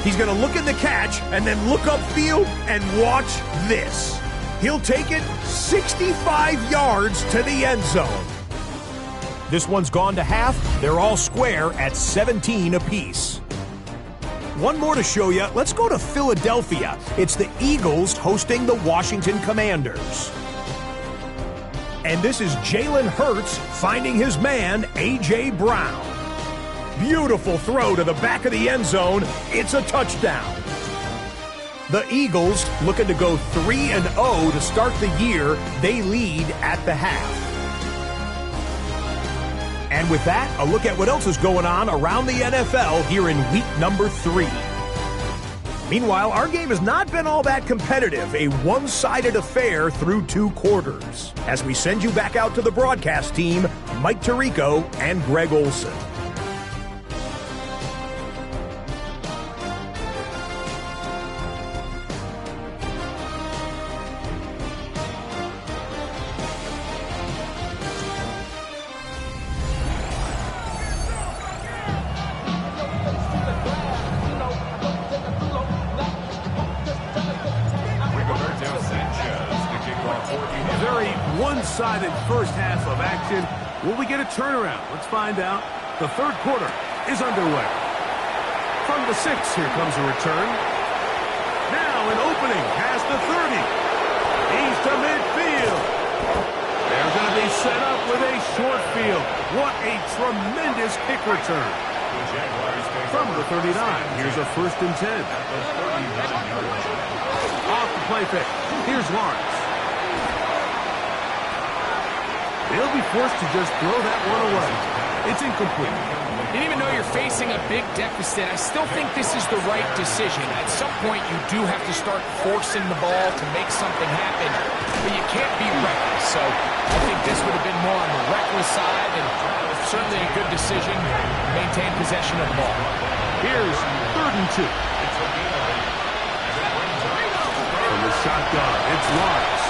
He's going to look at the catch and then look upfield and watch this. He'll take it 65 yards to the end zone. This one's gone to half. They're all square at 17 apiece. One more to show you. Let's go to Philadelphia. It's the Eagles hosting the Washington Commanders. And this is Jalen Hurts finding his man, A.J. Brown. Beautiful throw to the back of the end zone. It's a touchdown. The Eagles looking to go 3-0 to start the year. They lead at the half. And with that, a look at what else is going on around the NFL here in week number 3. Meanwhile, our game has not been all that competitive, a one-sided affair through 2 quarters. As we send you back out to the broadcast team, Mike Tirico and Greg Olson. One-sided first half of action. Will we get a turnaround? Let's find out. The third quarter is underway. From the 6, here comes a return. Now an opening past the 30. He's to midfield. They're going to be set up with a short field. What a tremendous kick return. From the 39, here's a 1st and 10. Off the play fake. Here's Lawrence. They'll be forced to just throw that one away. It's incomplete. And even though you're facing a big deficit, I still think this is the right decision. At some point, you do have to start forcing the ball to make something happen, but you can't be reckless. So I think this would have been more on the reckless side, and certainly a good decision to maintain possession of the ball. Here's 3rd and 2. From the shotgun, it's Lawrence.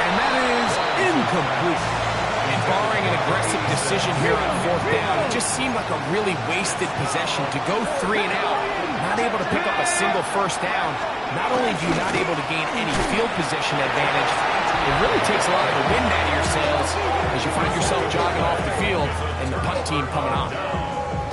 And that is incomplete. And barring an aggressive decision here on 4th down, it just seemed like a really wasted possession to go 3 and out, not able to pick up a single 1st down. Not only do you not able to gain any field position advantage, it really takes a lot of the wind out of your sails as you find yourself jogging off the field and the punt team coming on.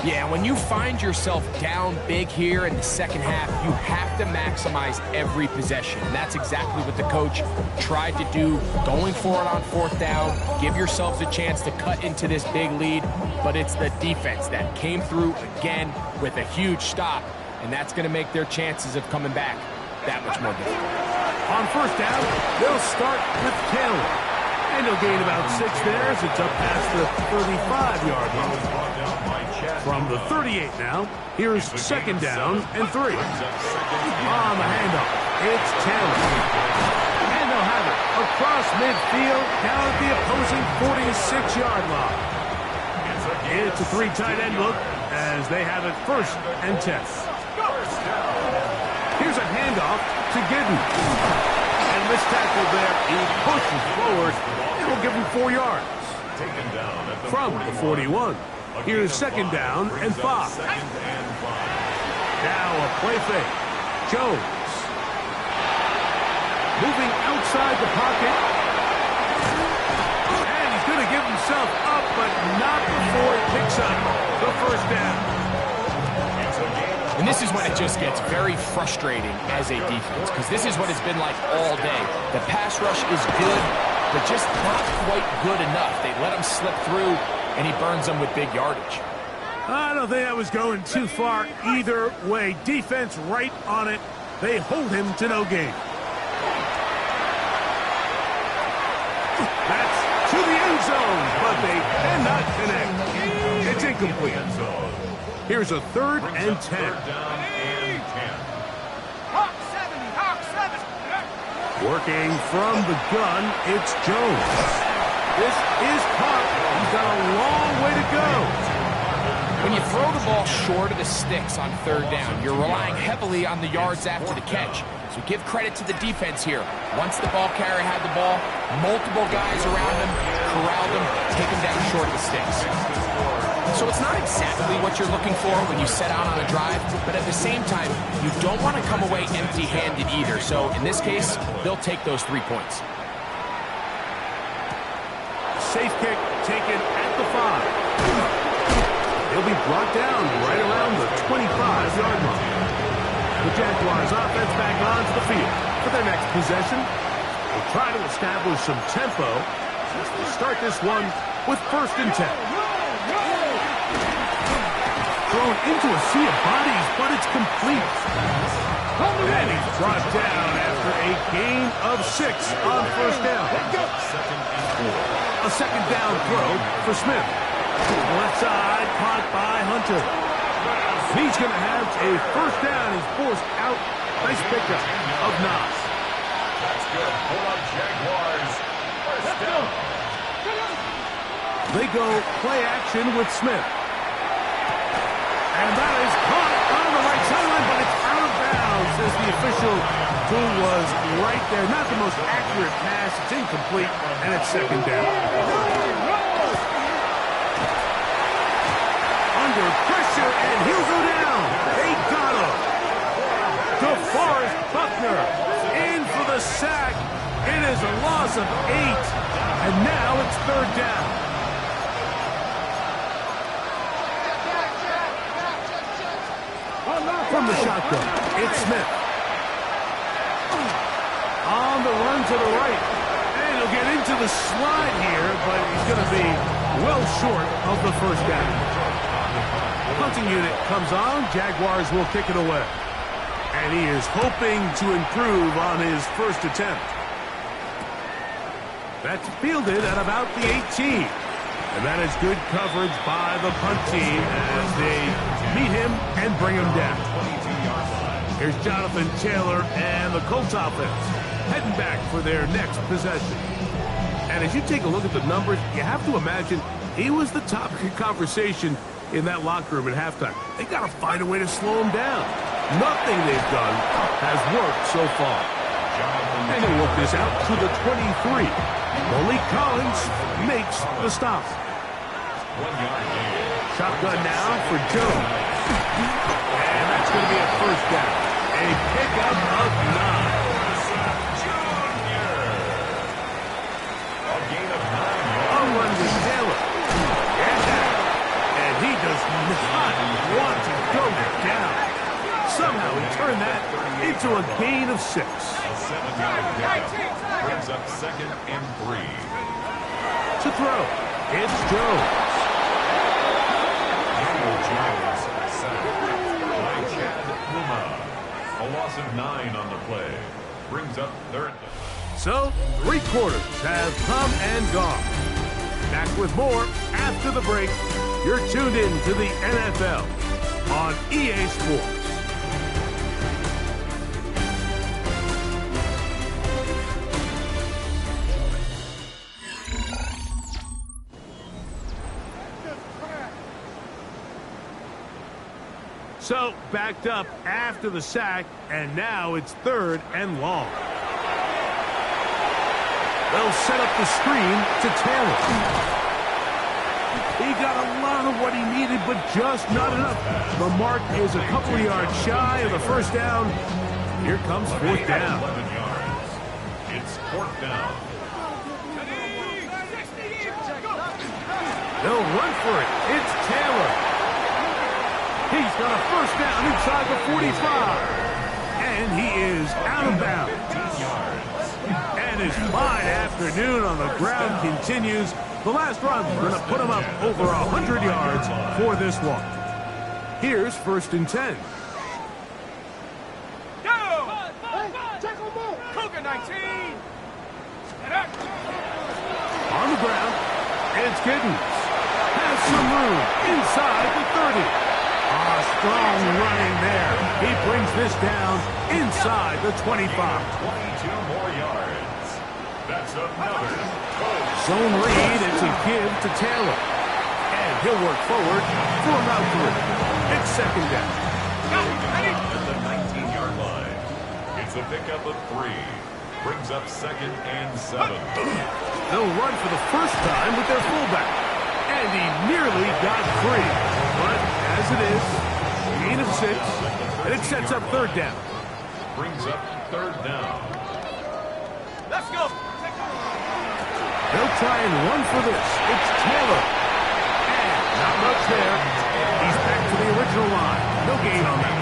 Yeah, when you find yourself down big here in the second half, you have to maximize every possession. And that's exactly what the coach tried to do, going for it on 4th down, give yourselves a chance to cut into this big lead. But it's the defense that came through again with a huge stop, and that's going to make their chances of coming back that much more difficult. On 1st down, they'll start with Taylor. And he'll gain about 6 there as it's up past the 35-yard line. From the 38 now, here's 2nd down and 3. On the handoff, it's Taylor. And they'll have it across midfield down at the opposing 46-yard line. It's a 3 tight end look as they have it 1st and 10. Here's a handoff to Giddens. And this tackle there, he pushes forward. It'll give him 4 yards. From the 41. Here's 2nd down and 5. Now a play fake. Jones. Moving outside the pocket. And he's going to give himself up, but not before he picks up the 1st down. And this is when it just gets very frustrating as a defense, because this is what it's been like all day. The pass rush is good, but just not quite good enough. They let him slip through, and he burns them with big yardage. I don't think I was going too far either way. Defense right on it. They hold him to no gain. That's to the end zone, but they cannot connect. It's incomplete. Here's a 3rd and 10. Working from the gun, it's Jones. This is caught. He's got a long way to go. When you throw the ball short of the sticks on 3rd down, you're relying heavily on the yards after the catch. So give credit to the defense here. Once the ball carrier had the ball, multiple guys around him, corralled him, take him down short of the sticks. So it's not exactly what you're looking for when you set out on a drive, but at the same time, you don't want to come away empty-handed either. So in this case, they'll take those 3 points. Safe kick taken at the 5. He'll be brought down right around the 25-yard line. The Jaguars offense back onto the field for their next possession. They'll try to establish some tempo as they start this one with 1st and 10. Thrown into a sea of bodies, but it's complete. And he's brought down after a gain of 6 on 1st down. A 2nd down throw for Smith. Left side, caught by Hunter. He's going to have a 1st down. He's forced out. Nice pickup of Nas. That's good. Hold on, Jaguars. 1st down. They go play action with Smith. And that is caught on the right sideline, but it's out of bounds as the official who was right there. Not the most accurate pass. It's incomplete, and it's 2nd down. Under pressure, and he'll go down. They got him. DeForest Buckner in for the sack. It is a loss of 8, and now it's 3rd down. From the shotgun, it's Smith. On the run to the right. And he'll get into the slide here, but he's going to be well short of the 1st down. Punting unit comes on. Jaguars will kick it away. And he is hoping to improve on his 1st attempt. That's fielded at about the 18. And that is good coverage by the punt team as they meet him and bring him down. Here's Jonathan Taylor and the Colts offense heading back for their next possession. And as you take a look at the numbers, you have to imagine he was the topic of conversation in that locker room at halftime. They got to find a way to slow him down. Nothing they've done has worked so far. And he'll work this out to the 23. Malik Collins makes the stop. 1 yard gain. Shotgun now for Jones. And that's going to be a 1st down. A pickup of 9. A gain of 9. A run to Taylor. And he does not want to go down. Somehow he turned that into a gain of 6. A 7-yard gain. Brings up 2nd and 3. To throw, it's Jones. Jones sacked by Chad Puma. A loss of 9 on the play. Brings up 3rd. So, 3 quarters have come and gone. Back with more after the break. You're tuned in to the NFL on EA Sports. So, backed up after the sack, and now it's 3rd and long. They'll set up the screen to Taylor. He got a lot of what he needed, but just not enough. The mark is a couple of yards shy of the 1st down. Here comes 4th down. 11 yards. It's 4th down. They'll run for it. It's Taylor. He's got a 1st down inside the 45. And he is out of bounds. And his fine afternoon on the ground continues. The last run is going to put him up over 100 yards for this one. Here's 1st and 10. Cougar 19. On the ground, it's Giddens. Has some room inside the 30. Strong running there. He brings this down inside the 25. 22 more yards. That's another. Zone read. It's a give to Taylor. And he'll work forward for about 3. It's 2nd down. At the 19-yard line. It's a pickup of 3. Brings up 2nd and 7. They'll run for the first time with their fullback. And he nearly got free. But as it is, gain of 6, and it sets up 3rd down. Brings up 3rd down. Let's go. They'll try and run for this. It's Taylor. And not much there. the original line. No gain on that.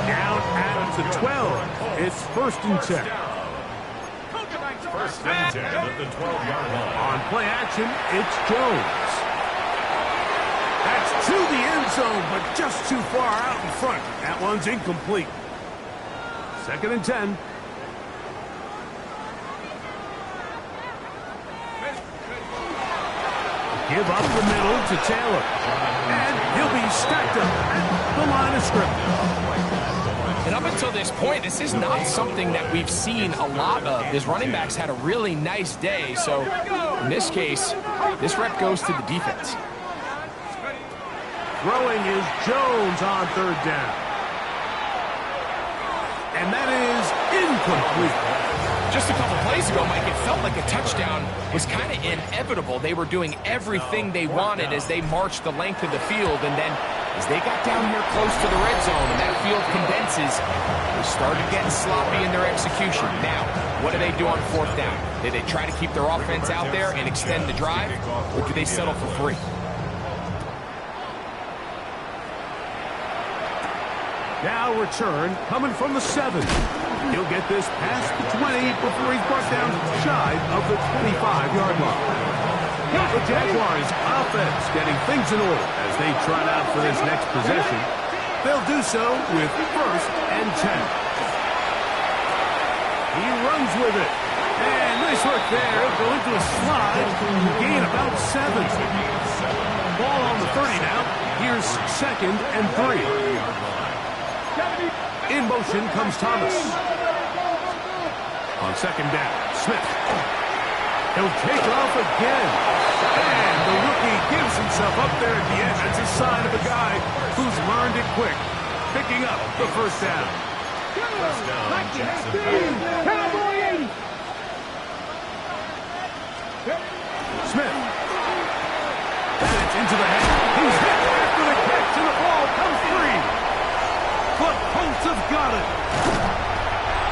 Down at the 12. It's 1st and 10. 1st and 10 at the 12-yard line. On play action, it's Jones. That's to the end zone, but just too far out in front. That one's incomplete. 2nd and 10. Give up the middle to Taylor. And he'll be stacked up at the line of scrimmage. And up until this point, this is not something that we've seen a lot of. His running backs had a really nice day. So in this case, this rep goes to the defense. Throwing is Jones on 3rd down. And that is incomplete. Just a couple plays ago, Mike, it felt like a touchdown was kind of inevitable. They were doing everything they wanted as they marched the length of the field. And then as they got down here close to the red zone and that field condenses, they started getting sloppy in their execution. Now, what do they do on 4th down? Do they try to keep their offense out there and extend the drive, or do they settle for 3? Now return coming from the 7. He'll get this past the 20 before he's brought down shy of the 25-yard line. The Jaguars offense getting things in order as they trot out for this next possession. They'll do so with 1st and 10. He runs with it. And nice work there. Go into a slide. Gain about 7. Ball on the 30 now. Here's 2nd and 3. In motion comes Thomas. On 2nd down, Smith. He'll take off again. And the rookie gives himself up there at the end. That's a sign of a guy who's learned it quick. Picking up the 1st down. Smith. That's into the head. He's hit after the catch, and the ball comes free. The Colts have got it.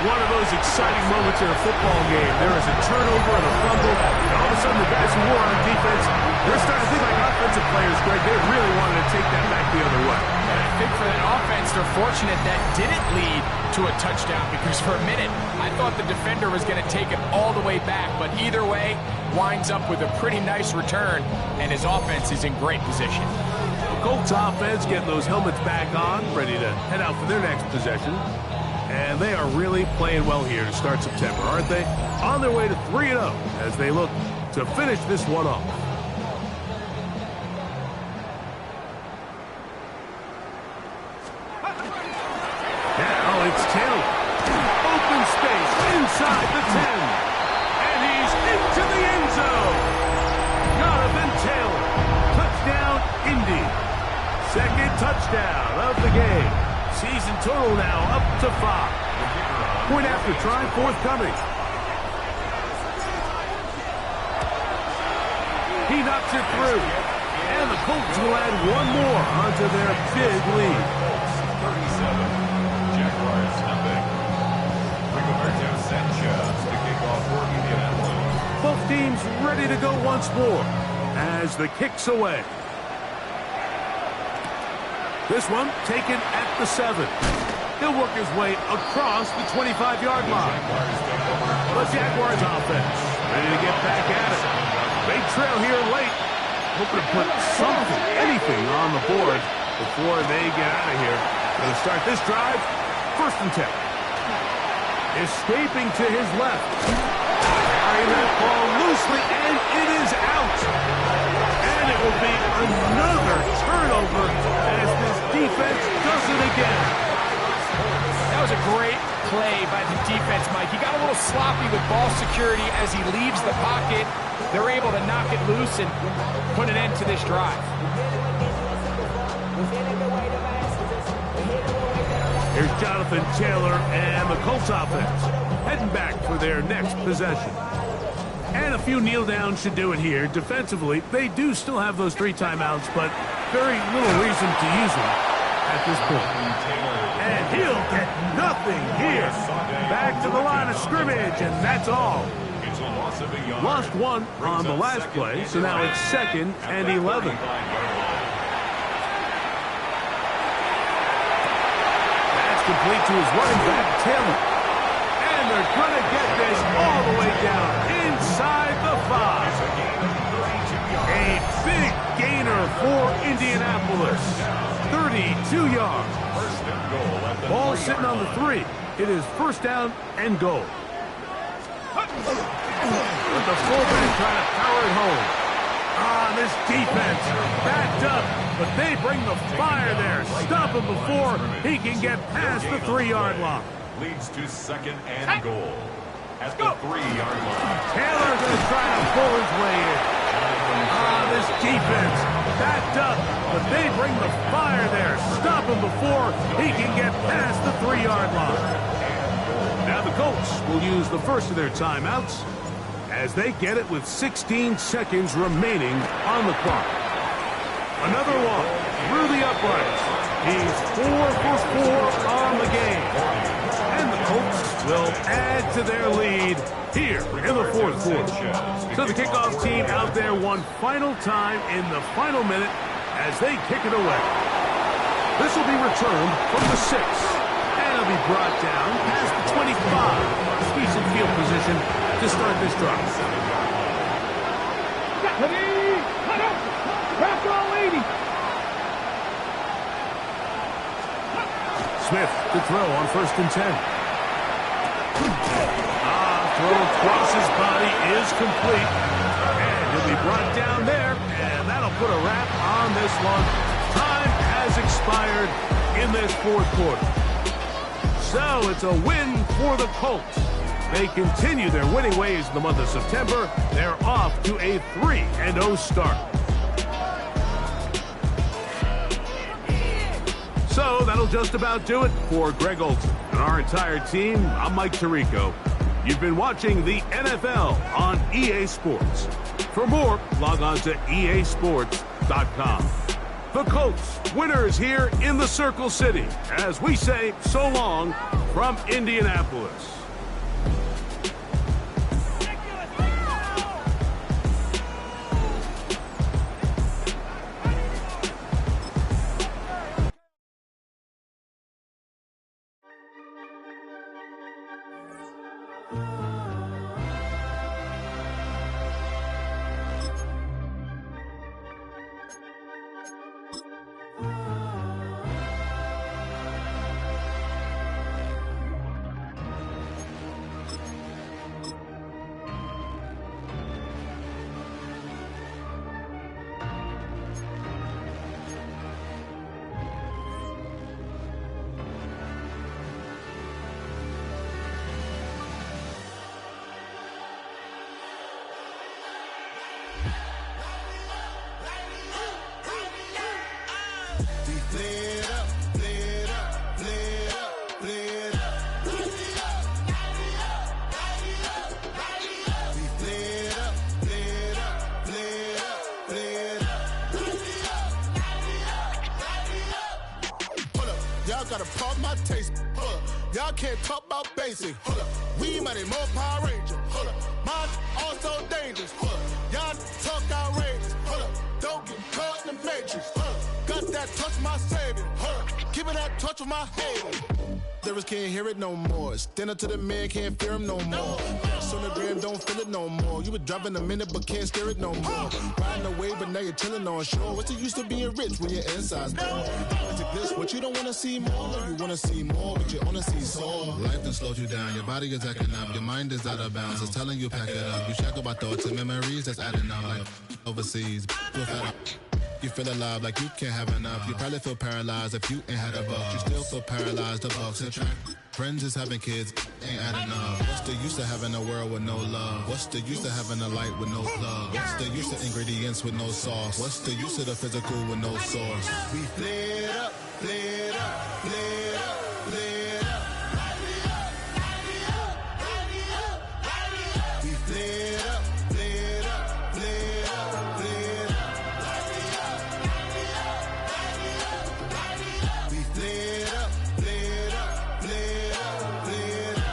One of those exciting moments in a football game. There is a turnover and a fumble, and all of a sudden the guys who were on defense, they're starting to think like offensive players, Greg. They really wanted to take that back the other way. And I think for that offense, they're fortunate that didn't lead to a touchdown, because for a minute, I thought the defender was going to take it all the way back. But either way, winds up with a pretty nice return, and his offense is in great position. Colts offense getting those helmets back on, ready to head out for their next possession. And they are really playing well here to start September, aren't they? On their way to 3-0 as they look to finish this one off. Now it's Taylor. Open space inside the 10. And he's into the end zone. Jonathan Taylor. Touchdown, Indy. 2nd touchdown of the game. Season total now up to 5. Point after try forthcoming. He knocks it through. And the Colts will add one more onto their big lead. 37. Jaguars nothing. Rigoberto Sanchez to kick off for Indianapolis. Both teams ready to go once more as the kick's away. This one taken at the 7. He'll work his way across the 25-yard line. The Jaguars offense ready to get back at it. They trail here late. Hoping to put something, anything on the board before they get out of here. Going to start this drive, 1st and 10. Escaping to his left. Carrying that ball loosely, and it is out. And it will be another turnover as this defense does it again. That was a great play by the defense, Mike. He got a little sloppy with ball security as he leaves the pocket. They're able to knock it loose and put an end to this drive. Here's Jonathan Taylor and the Colts offense heading back for their next possession. And a few kneel downs should do it here. Defensively, they do still have those 3 timeouts, but very little reason to use them at this point. And he'll get nothing here. Back to the line of scrimmage, and that's all. Lost 1 on the last play, so now it's 2nd and 11. complete to his running back, Taylor. And they're going to get this all the way down inside the 5. A big gainer for Indianapolis. 32 yards. Ball sitting on the 3. It is first down and goal. With the fullback trying to power it home. This defense backed up, but they bring the fire there. Stop him before he can get past the 3-yard line. Leads to second and goal at the 3-yard line. Taylor going to try to pull his way in. This defense backed up, but they bring the fire there. Stop him before he can get past the 3-yard line. Now the Colts will use the first of their timeouts as they get it with 16 seconds remaining on the clock. Another one through the uprights. He's 4 for 4 on the game. And the Colts will add to their lead here in the fourth quarter. So the kickoff team out there one final time in the final minute as they kick it away. This will be returned from the 6. And it'll be brought down past the 25. Decent field position to start this drive. Smith to throw on 1st and 10. Throw across his body is complete. And he'll be brought down there. And that'll put a wrap on this one. Time has expired in this fourth quarter. So it's a win for the Colts. They continue their winning ways in the month of September. They're off to a 3-0 start. So that'll just about do it for Greg Olson and our entire team. I'm Mike Tirico. You've been watching the NFL on EA Sports. For more, log on to easports.com. The Colts, winners here in the Circle City, as we say so long from Indianapolis. Gotta pump my taste. Y'all can't talk about basic. We mighty more Power Ranger. Mine also dangerous. Y'all talk outrageous. Don't get caught in the matrix. Got that touch my savior. Give me that touch with my haters. Lyrics can't hear it no more. Stand up to the man, can't fear him no more. Sonogram don't feel it no more. You were driving a minute but can't steer it no more. Riding away but now you're chilling on shore. What's the use of being rich when your inside's poor? What you don't want to see more. You want to see more but you only see sore. Life done slowed you down. Your body is acting up. Your mind is out of bounds. It's telling you pack it up. You shackle by thoughts and memories that's adding up. Like overseas. You feel alive like you can't have enough. You probably feel paralyzed if you ain't had a buck. You still feel paralyzed, the bucks attract. Friends is having kids, ain't adding up. What's the use of having a world with no love? What's the use of having a light with no plug? What's the use of ingredients with no sauce? What's the use of the physical with no source? We flared up, flared up, flared up, flared up. We flared up, flared up, flared up, flared up. We flared up, flared up, flared up, flared up.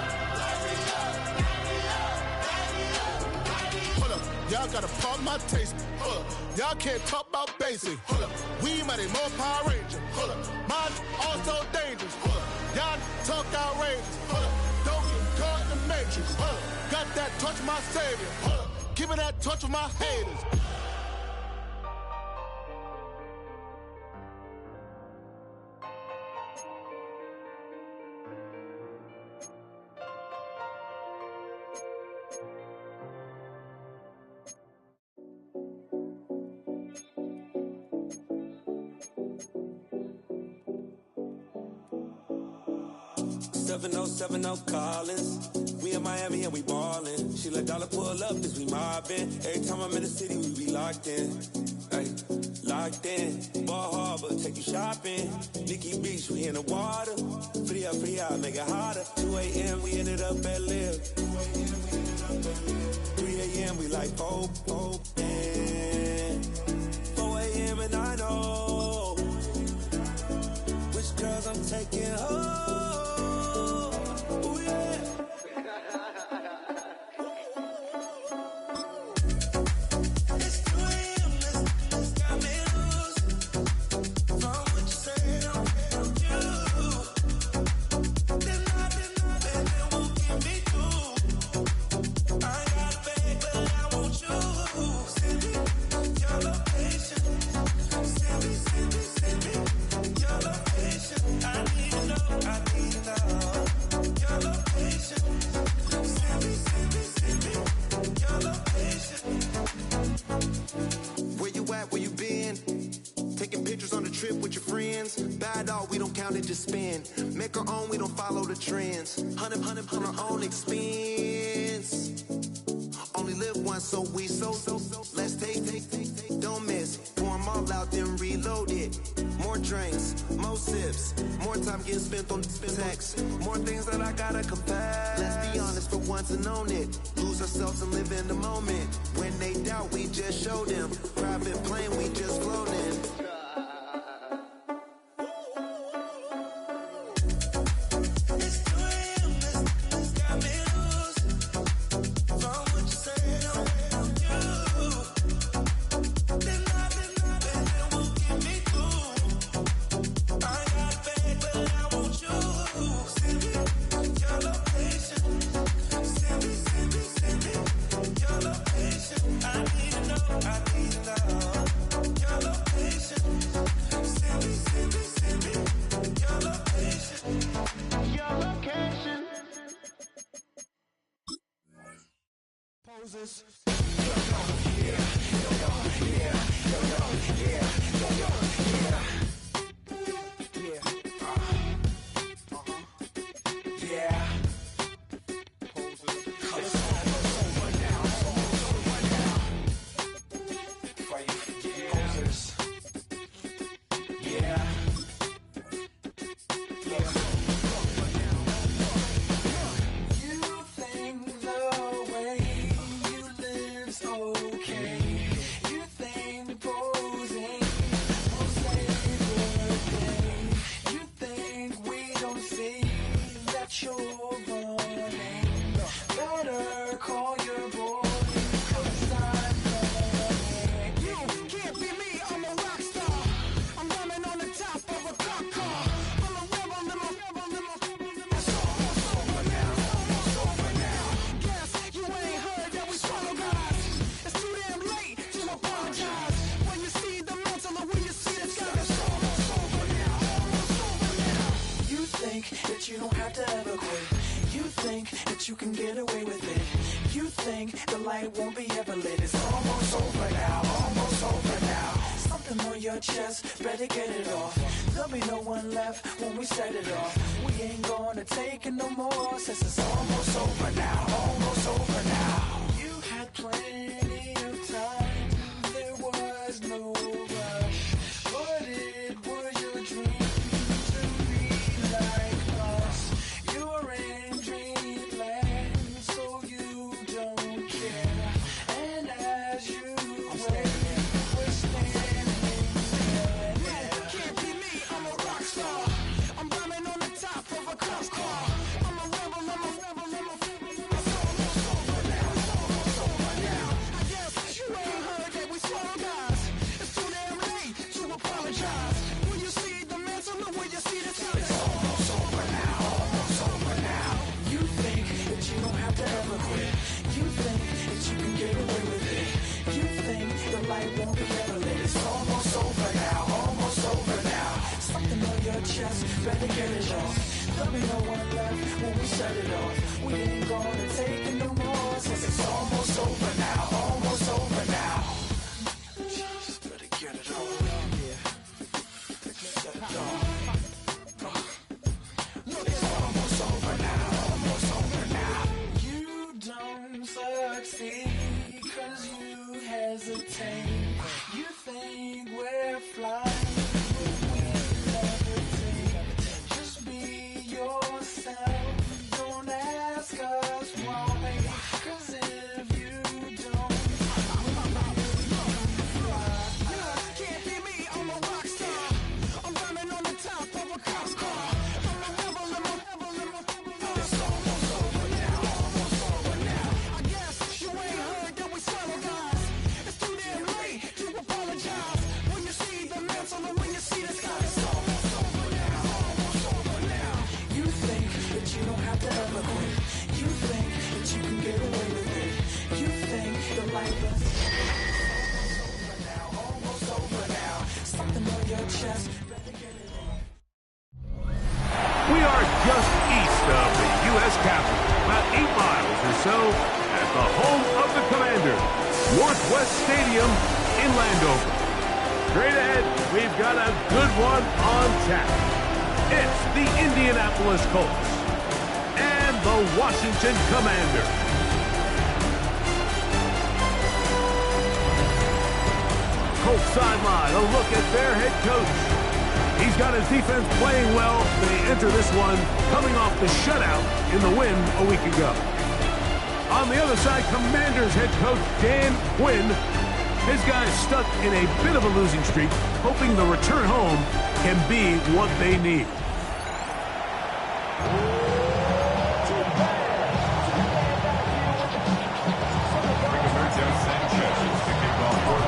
Hold up, y'all gotta pump my taste. Hold up, y'all can't talk about basic. Hold up, we mighty more Power Ranger. Hold up, mine also dangerous. Hold up, y'all that touch of my savior. Give me that touch of my haters. Collins. We in Miami and we ballin'. She let dollar pull up as we mobbin'. Every time I'm in the city, we be locked in. Ay, locked in. Ball Harbor, take you shopping. Nikki Beach, we in the water. Free up, make it hotter. 2 a.m. we ended up at Live. 3 a.m. we like Pope. 4 a.m. and I know which girls I'm taking home. Just spin, make our own, we don't follow the trends. 100 on our own expense. Only live once, so let's take, don't miss. Pour them all out, then reload it. More drinks, more sips, more time getting spent on text. More things that I gotta confess. Let's be honest for once and own it. Lose ourselves and live in the moment. When they doubt, we just show them. Private plane, we just floating. Better get it off. There'll be no one left when we set it off. We ain't gonna take it no more, since it's almost over now. Almost over now. You had plenty of time. There was no rush, but it was your dream to be like us. You're in dreamland, so you don't care. And as you wait, we're standing. chest, better get it off. There'll be no one left when we shut it off. We ain't gonna take it no more, since it's almost over now, almost over now. Just better get it off. Yeah. Shut it off. It's almost over now, almost over now. You don't succeed 'cause you hesitate. You think we're flying, we levitate. Just be yourself, don't ask us why. 'Cause if you don't, can't be me, I'm a rock star. I'm running on the top of a cop car. I'm a rebel, it's almost over now, almost over now. I guess you ain't heard that we swallow guys. It's too damn late to apologize. When you see the mantle and when you see the sky, it's almost over now, almost over now. You think that you don't have to ever quit. You think that you can get away with it. You think the life is almost over now. Something on your chest, better get it on. We are just east of the U.S. Capitol, about 8 miles or so, at the home of the Commanders, Northwest Stadium in Landover. Straight ahead, we've got a good one on tap. It's the Indianapolis Colts and the Washington Commanders. Colts sideline, a look at their head coach. He's got his defense playing well. They enter this one coming off the shutout in the win a week ago. On the other side, Commanders head coach Dan Quinn. His guys stuck in a bit of a losing streak, hoping the return home can be what they need.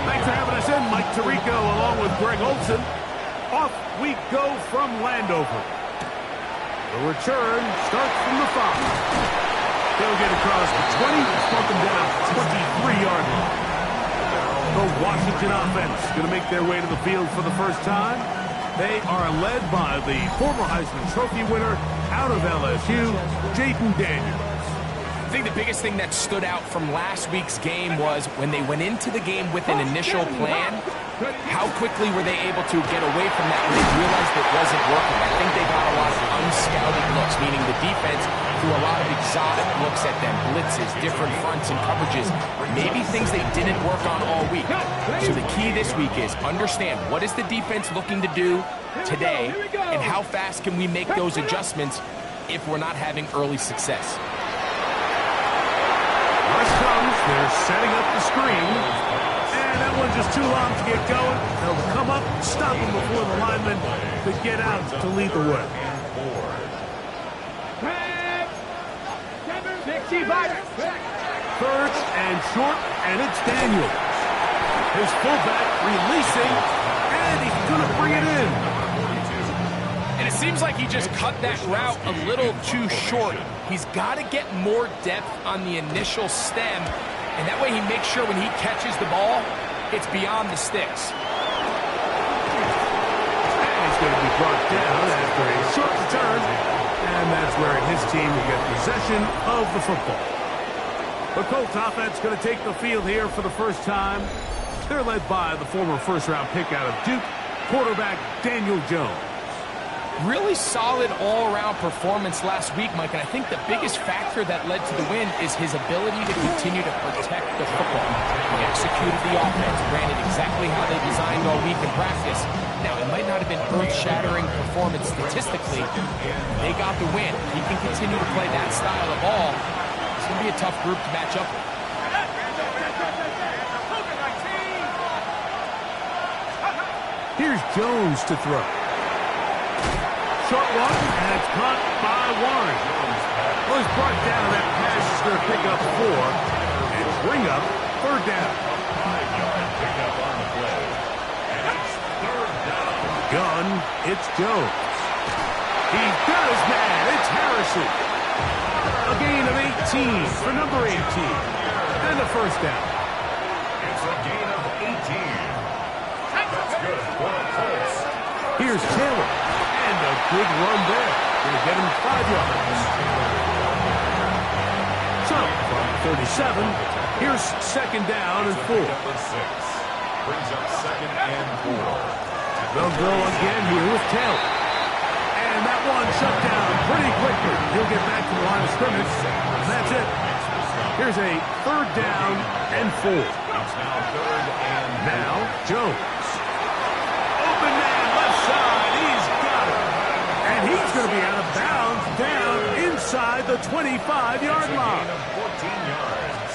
Thanks for having us in, Mike Tirico, along with Greg Olson. Off we go from Landover. The return starts from the 5. They'll get across the 20, bump them down 23-yard line. The Washington offense going to make their way to the field for the first time. They are led by the former Heisman Trophy winner out of LSU, Jaden Daniels. I think the biggest thing that stood out from last week's game was when they went into the game with an initial plan, how quickly were they able to get away from that when they realized it wasn't working. I think they got a lot of unscouted looks, meaning the defense threw a lot of exotic looks at them, blitzes, different fronts and coverages, maybe things they didn't work on all week. So the key this week is understand what is the defense looking to do today and how fast can we make those adjustments if we're not having early success. They're setting up the screen, and that one's just too long to get going. They'll come up, stop them before the linemen could get out to lead the way. Third and short, and it's Daniels. His fullback releasing, and he's going to bring it in. And it seems like he just cut that route a little too short. He's got to get more depth on the initial stem, and that way he makes sure when he catches the ball, it's beyond the sticks. And he's going to be brought down after a short return, and that's where his team will get possession of the football. The Colts offense going to take the field here for the first time. They're led by the former first-round pick out of Duke, quarterback Daniel Jones. Really solid all-around performance last week, Mike, and I think the biggest factor that led to the win is his ability to continue to protect the football. He executed the offense, ran it exactly how they designed all week in practice. Now, it might not have been earth-shattering performance statistically. They got the win. He can continue to play that style of ball. It's going to be a tough group to match up with. Here's Jones to throw. Short one, and it's caught by Warren. Well, he's brought down. That pass is going to pick up 4 and bring up third down. 5-yard pickup on the play. And it's third down. Gun, it's Jones. He does that. It's Harrison. A gain of 18 for number 18. And a first down. It's a gain of 18. That's good for the Colts. Here's Taylor. And a good run there. Going to get him 5 yards. So, from 37, here's second down and 4. Brings up second and 4. They'll go again here with Taylor. And that one shut down pretty quickly. He'll get back to the line of scrimmage. And that's it. Here's a third down and 4. It's now third and now Jones. Open man, left side. He's got it. And he's going to be out of bounds down inside the 25-yard line. 14 yards.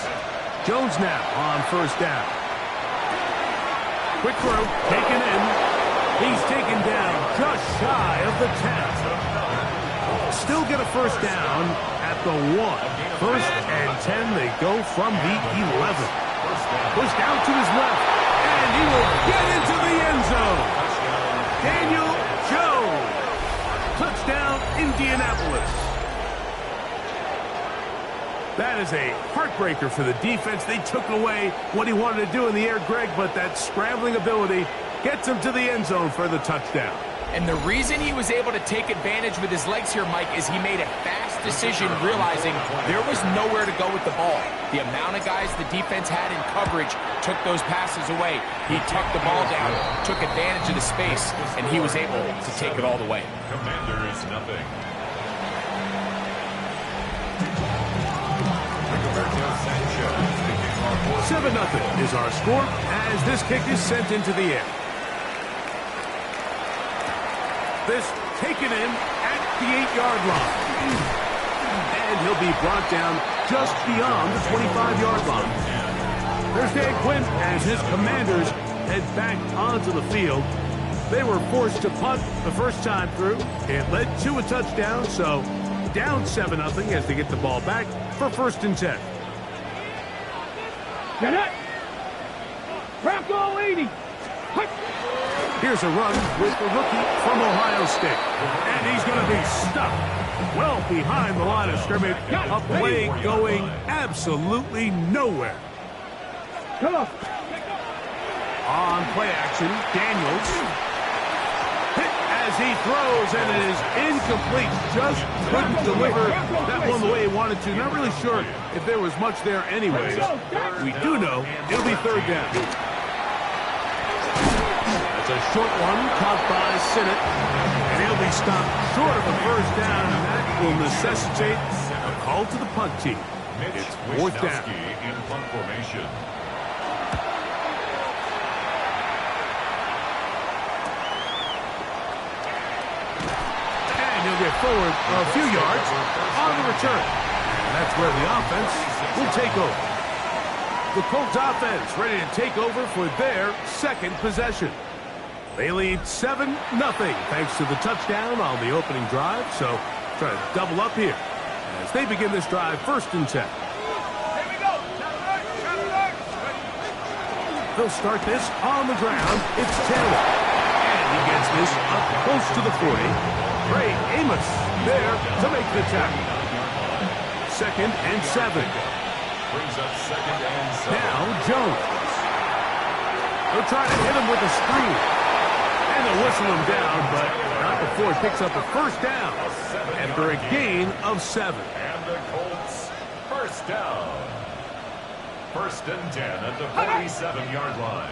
Jones now on first down. Quick throw, taken in. He's taken down just shy of the 10. Still get a first down at the 1. First and 10, they go from the 11. Pushed out to his left, and he will get into the end zone. Daniel Jones. Touchdown, Indianapolis. That is a heartbreaker for the defense. They took away what he wanted to do in the air, Greg, but that scrambling ability gets him to the end zone for the touchdown. And the reason he was able to take advantage with his legs here, Mike, is he made a fast decision realizing there was nowhere to go with the ball. The amount of guys the defense had in coverage took those passes away. He tucked the ball down, took advantage of the space, and he was able to take it all the way. Commanders, nothing. 7-0 is our score as this kick is sent into the air. This taken in at the 8-yard line. And he'll be brought down just beyond the 25-yard line. There's Dan Quinn as his Commanders head back onto the field. They were forced to punt the first time through. It led to a touchdown, so down 7-0 as they get the ball back for first and 10. Get it! Crack all 80! Here's a run with the rookie from Ohio State. And he's going to be stopped well behind the line of scrimmage. A play going absolutely nowhere. Come on. On play action, Daniels. Hit as he throws, and it is incomplete. Just couldn't deliver that one the way he wanted to. Not really sure if there was much there anyways. We do know it'll be third down. That's a short one caught by Sinnott, and he'll be stopped short of a first down, and that will necessitate a call to the punt team. It's fourth down. In punt formation. And he'll get forward a few yards on the return. And that's where the offense will take over. The Colts offense ready to take over for their second possession. They lead 7-0 thanks to the touchdown on the opening drive. So try to double up here as they begin this drive first and 10. They'll start this on the ground. It's Taylor. And he gets this up close to the 40. Ray Amos there to make the tackle. Second and 7. Brings up second and 7. Now Jones. They'll try to hit him with a screen. And they'll whistle him down, but not before he picks up a first down after a gain of 7. And the Colts first down. First and 10 at the 47-yard line.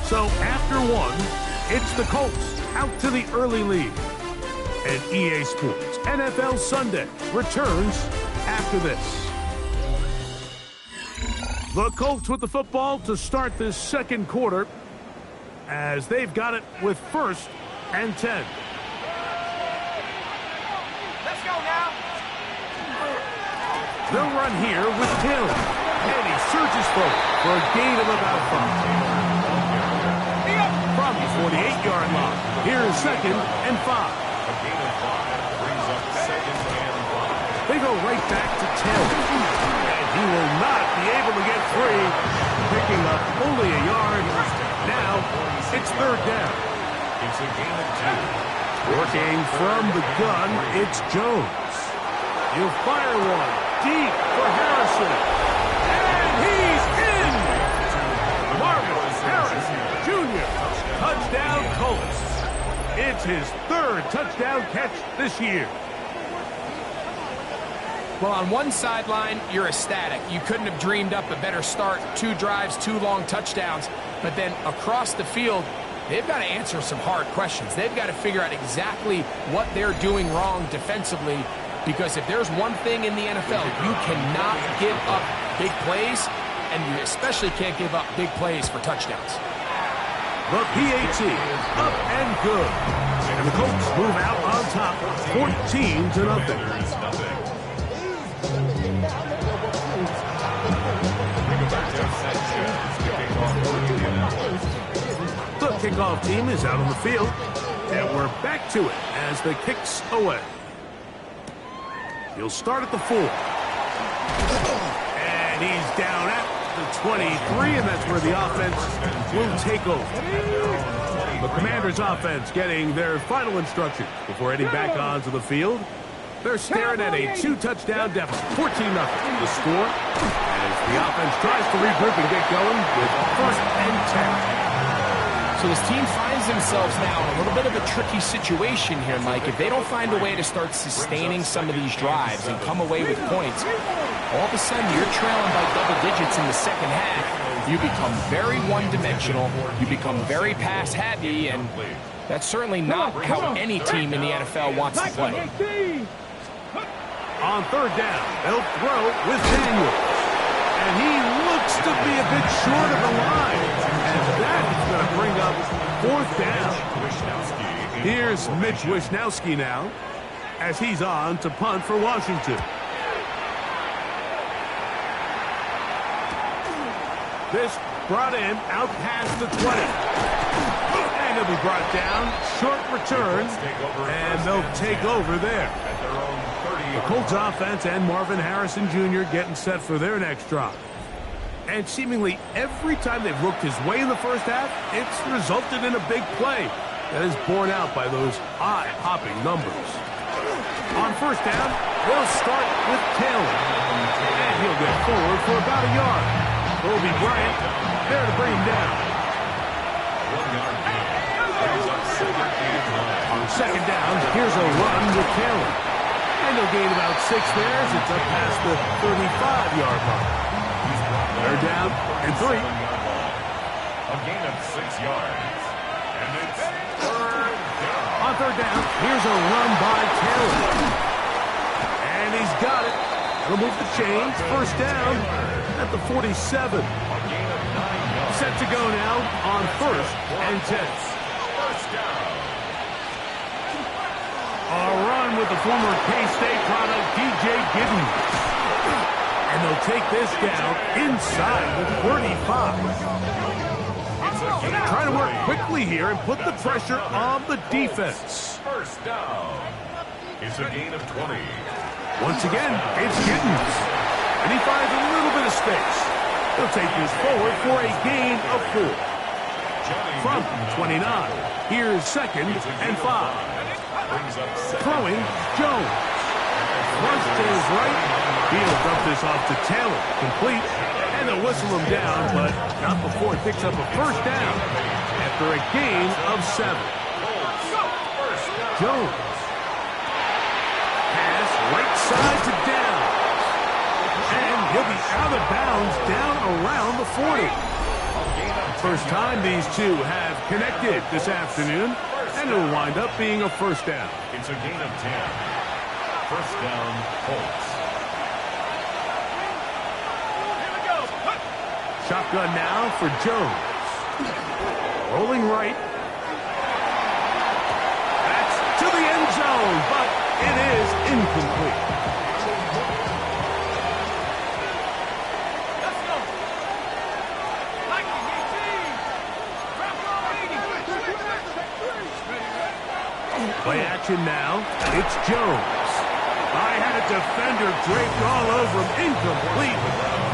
So after one, it's the Colts out to the early lead. And EA Sports NFL Sunday returns after this. The Colts with the football to start this second quarter as they've got it with first and 10. Let's go now. They'll run here with Taylor. And he surges forward for a gain of about 5. From the 48-yard line, here's second and 5. A gain of 5 brings up second and 5. They go right back to Taylor. And he will not be able to get free, picking up only a yard. Now it's third down. It's a gain of 2. Working from the gun, it's Jones. He'll fire one deep for Harrison. And he's in! Marvin Harrison Jr. Touchdown. touchdown, Colts. It's his third touchdown catch this year. Well, on one sideline, you're ecstatic. You couldn't have dreamed up a better start. 2 drives, 2 long touchdowns. But then across the field, they've got to answer some hard questions. They've got to figure out exactly what they're doing wrong defensively, because if there's one thing in the NFL, you cannot give up big plays, and you especially can't give up big plays for touchdowns. The PAT, up and good. And the Colts move out on top, 14-0. The kickoff team is out on the field, and we're back to it as the kick's away. He'll start at the 4. And he's down at the 23, and that's where the offense will take over. The Commanders' offense getting their final instructions before heading back onto the field. They're staring at a 2-touchdown deficit, 14-0. The score as the offense tries to regroup and get going with 1st and 10. So this team finds themselves now in a little bit of a tricky situation here, Mike. If they don't find a way to start sustaining some of these drives and come away with points, all of a sudden you're trailing by double digits in the second half. You become very one-dimensional. You become very pass-heavy, and that's certainly not how any team in the NFL wants to play. On 3rd down, they'll throw with Daniels. And he looks to be a bit short of the line. And that is going to bring up 4th down. Here's Mitch Wishnowsky now as he's on to punt for Washington. This brought in out past the 20. And he'll be brought down. Short return. And they'll take over there. The Colts offense and Marvin Harrison Jr. getting set for their next drive. And seemingly every time they've worked his way in the first half, it's resulted in a big play that is borne out by those eye-popping numbers. On 1st down, they'll start with Taylor. And he'll get forward for about a yard. Kobe Bryant there to bring him down. On 2nd down, here's a run with Taylor. And he'll gain about 6 there as it's up past the 35-yard line. They're down and 3. A gain of 6 yards. And it's 3rd down. On 3rd down, here's a run by Taylor. And he's got it. That'll move the chains. 1st down at the 47. Set to go now on 1st and 10. 1st down. A run with the former K-State product, DJ Giddens. And they'll take this down inside the 35. Trying to work quickly here and put the pressure on the defense. 1st down. It's a gain of 20. Once again, it's Giddens. And he finds a little bit of space. He'll take this forward for a gain of 4. From 29, here's 2nd and 5. Throwing Jones. Runs to his right. He'll dump this off to Taylor. Complete. And they'll whistle him down, but not before it picks up a 1st down after a gain of 7. Jones. Pass right side to down. And he'll be out of bounds down around the 40. First time these two have connected this afternoon. And it'll wind up being a 1st down. It's a gain of 10. 1st down, Colts. Shotgun now for Jones. Rolling right. That's to the end zone, but it is incomplete. Play action now. It's Jones. I had a defender draped all over him. Incomplete.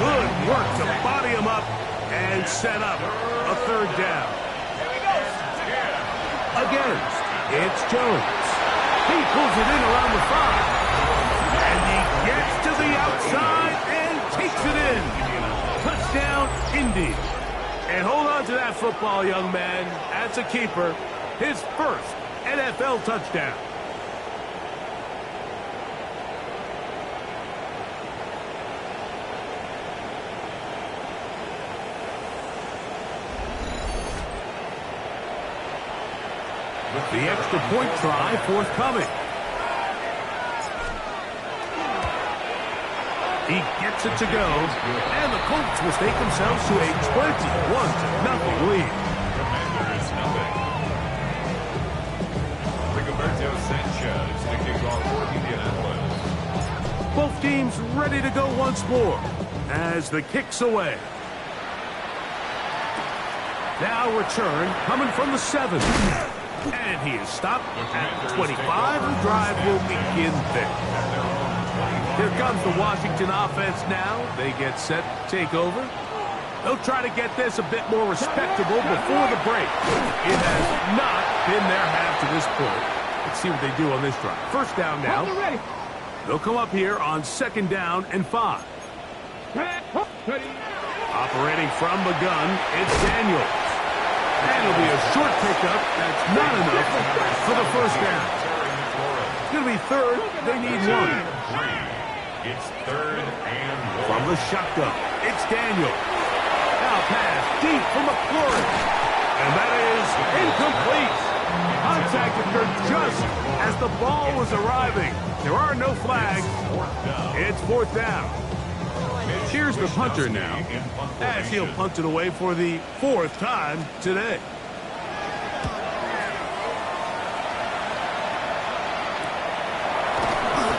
Good work to body him up and set up a 3rd down. Again, it's Jones. He pulls it in around the 5. And he gets to the outside and takes it in. Touchdown, Indy. And hold on to that football, young man. That's a keeper. His first NFL touchdown. The extra point try forthcoming. He gets it to go, and the Colts will take themselves to a 21-0 lead. Commanders nothing. Rigoberto Sanchez to kick off for Indianapolis. Both teams ready to go once more as the kick's away. Now return coming from the 7. And he is stopped at 25. The drive will begin there. Here comes the Washington offense now. They get set to take over. They'll try to get this a bit more respectable before the break. It has not been their half to this point. Let's see what they do on this drive. First down now. They'll come up here on 2nd down and 5. Operating from the gun, it's Daniels. And it'll be a short pickup. That's not enough for the first down. It's going to be 3rd. They need 1. It's 3rd and 1. From the shotgun, it's Daniel. Now pass deep for McClure. And that is incomplete. Contact occurred just as the ball was arriving. There are no flags. It's 4th down. Here's the punter now, as he'll punt it away for the 4th time today.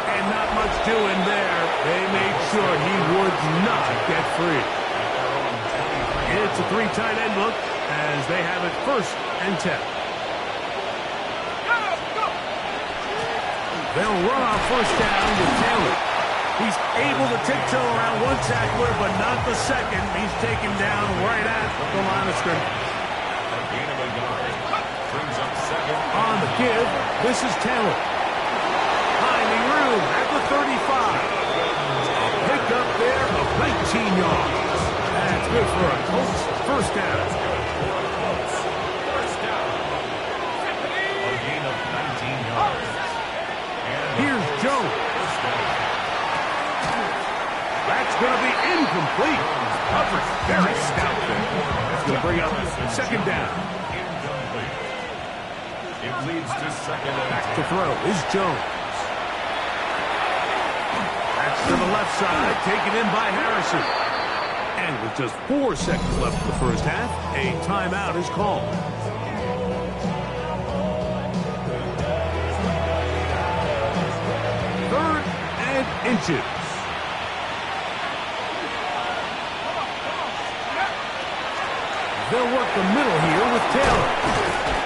And not much doing there. They made sure he would not get free. It's a 3 tight end look as they have it 1st and 10. They'll run on 1st down with Taylor. He's able to tiptoe around one tackler, but not the second. He's taken down right at the line of scrimmage. Brings up 2nd. On the give, this is Taylor. Finding room at the 35. A pick up there of 19 yards. That's good for a Colts 1st down. First down. A gain of 19 yards. Here's Jones. That's going to be incomplete. Coverage very stout there. That's going to bring up 2nd down. Incomplete. It leads to 2nd and Back to throw is Jones. That's to the left side, taken in by Harrison. And with just 4 seconds left in the first half, a timeout is called. 3rd and inches. They'll work the middle here with Taylor.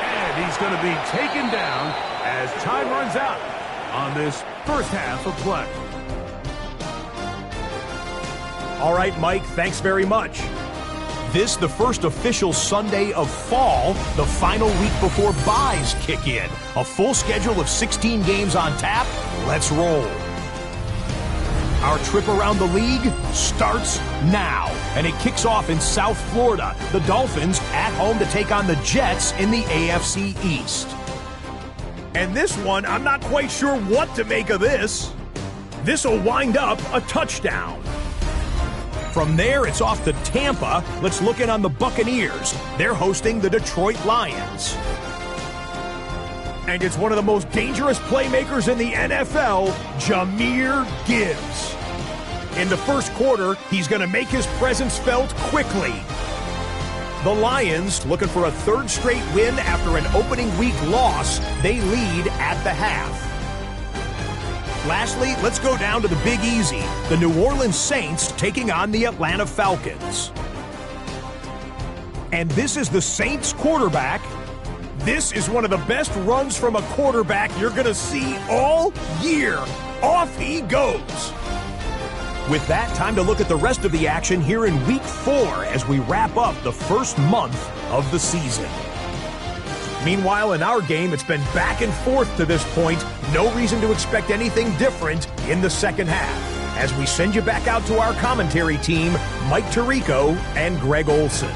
And he's going to be taken down as time runs out on this first half of play. All right, Mike, thanks very much. This, the first official Sunday of fall, the final week before byes kick in. A full schedule of 16 games on tap. Let's roll. Our trip around the league starts now, and it kicks off in South Florida. The Dolphins at home to take on the Jets in the AFC East. And this one, I'm not quite sure what to make of this. This will wind up a touchdown. From there, it's off to Tampa. Let's look in on the Buccaneers. They're hosting the Detroit Lions. And it's one of the most dangerous playmakers in the NFL, Jahmyr Gibbs. In the first quarter, he's going to make his presence felt quickly. The Lions, looking for a 3rd straight win after an opening week loss, they lead at the half. Lastly, let's go down to the Big Easy. The New Orleans Saints taking on the Atlanta Falcons. And this is the Saints quarterback. This is one of the best runs from a quarterback you're going to see all year. Off he goes. With that, time to look at the rest of the action here in Week 4 as we wrap up the first month of the season. Meanwhile, in our game, it's been back and forth to this point. No reason to expect anything different in the second half. As we send you back out to our commentary team, Mike Tirico and Greg Olson.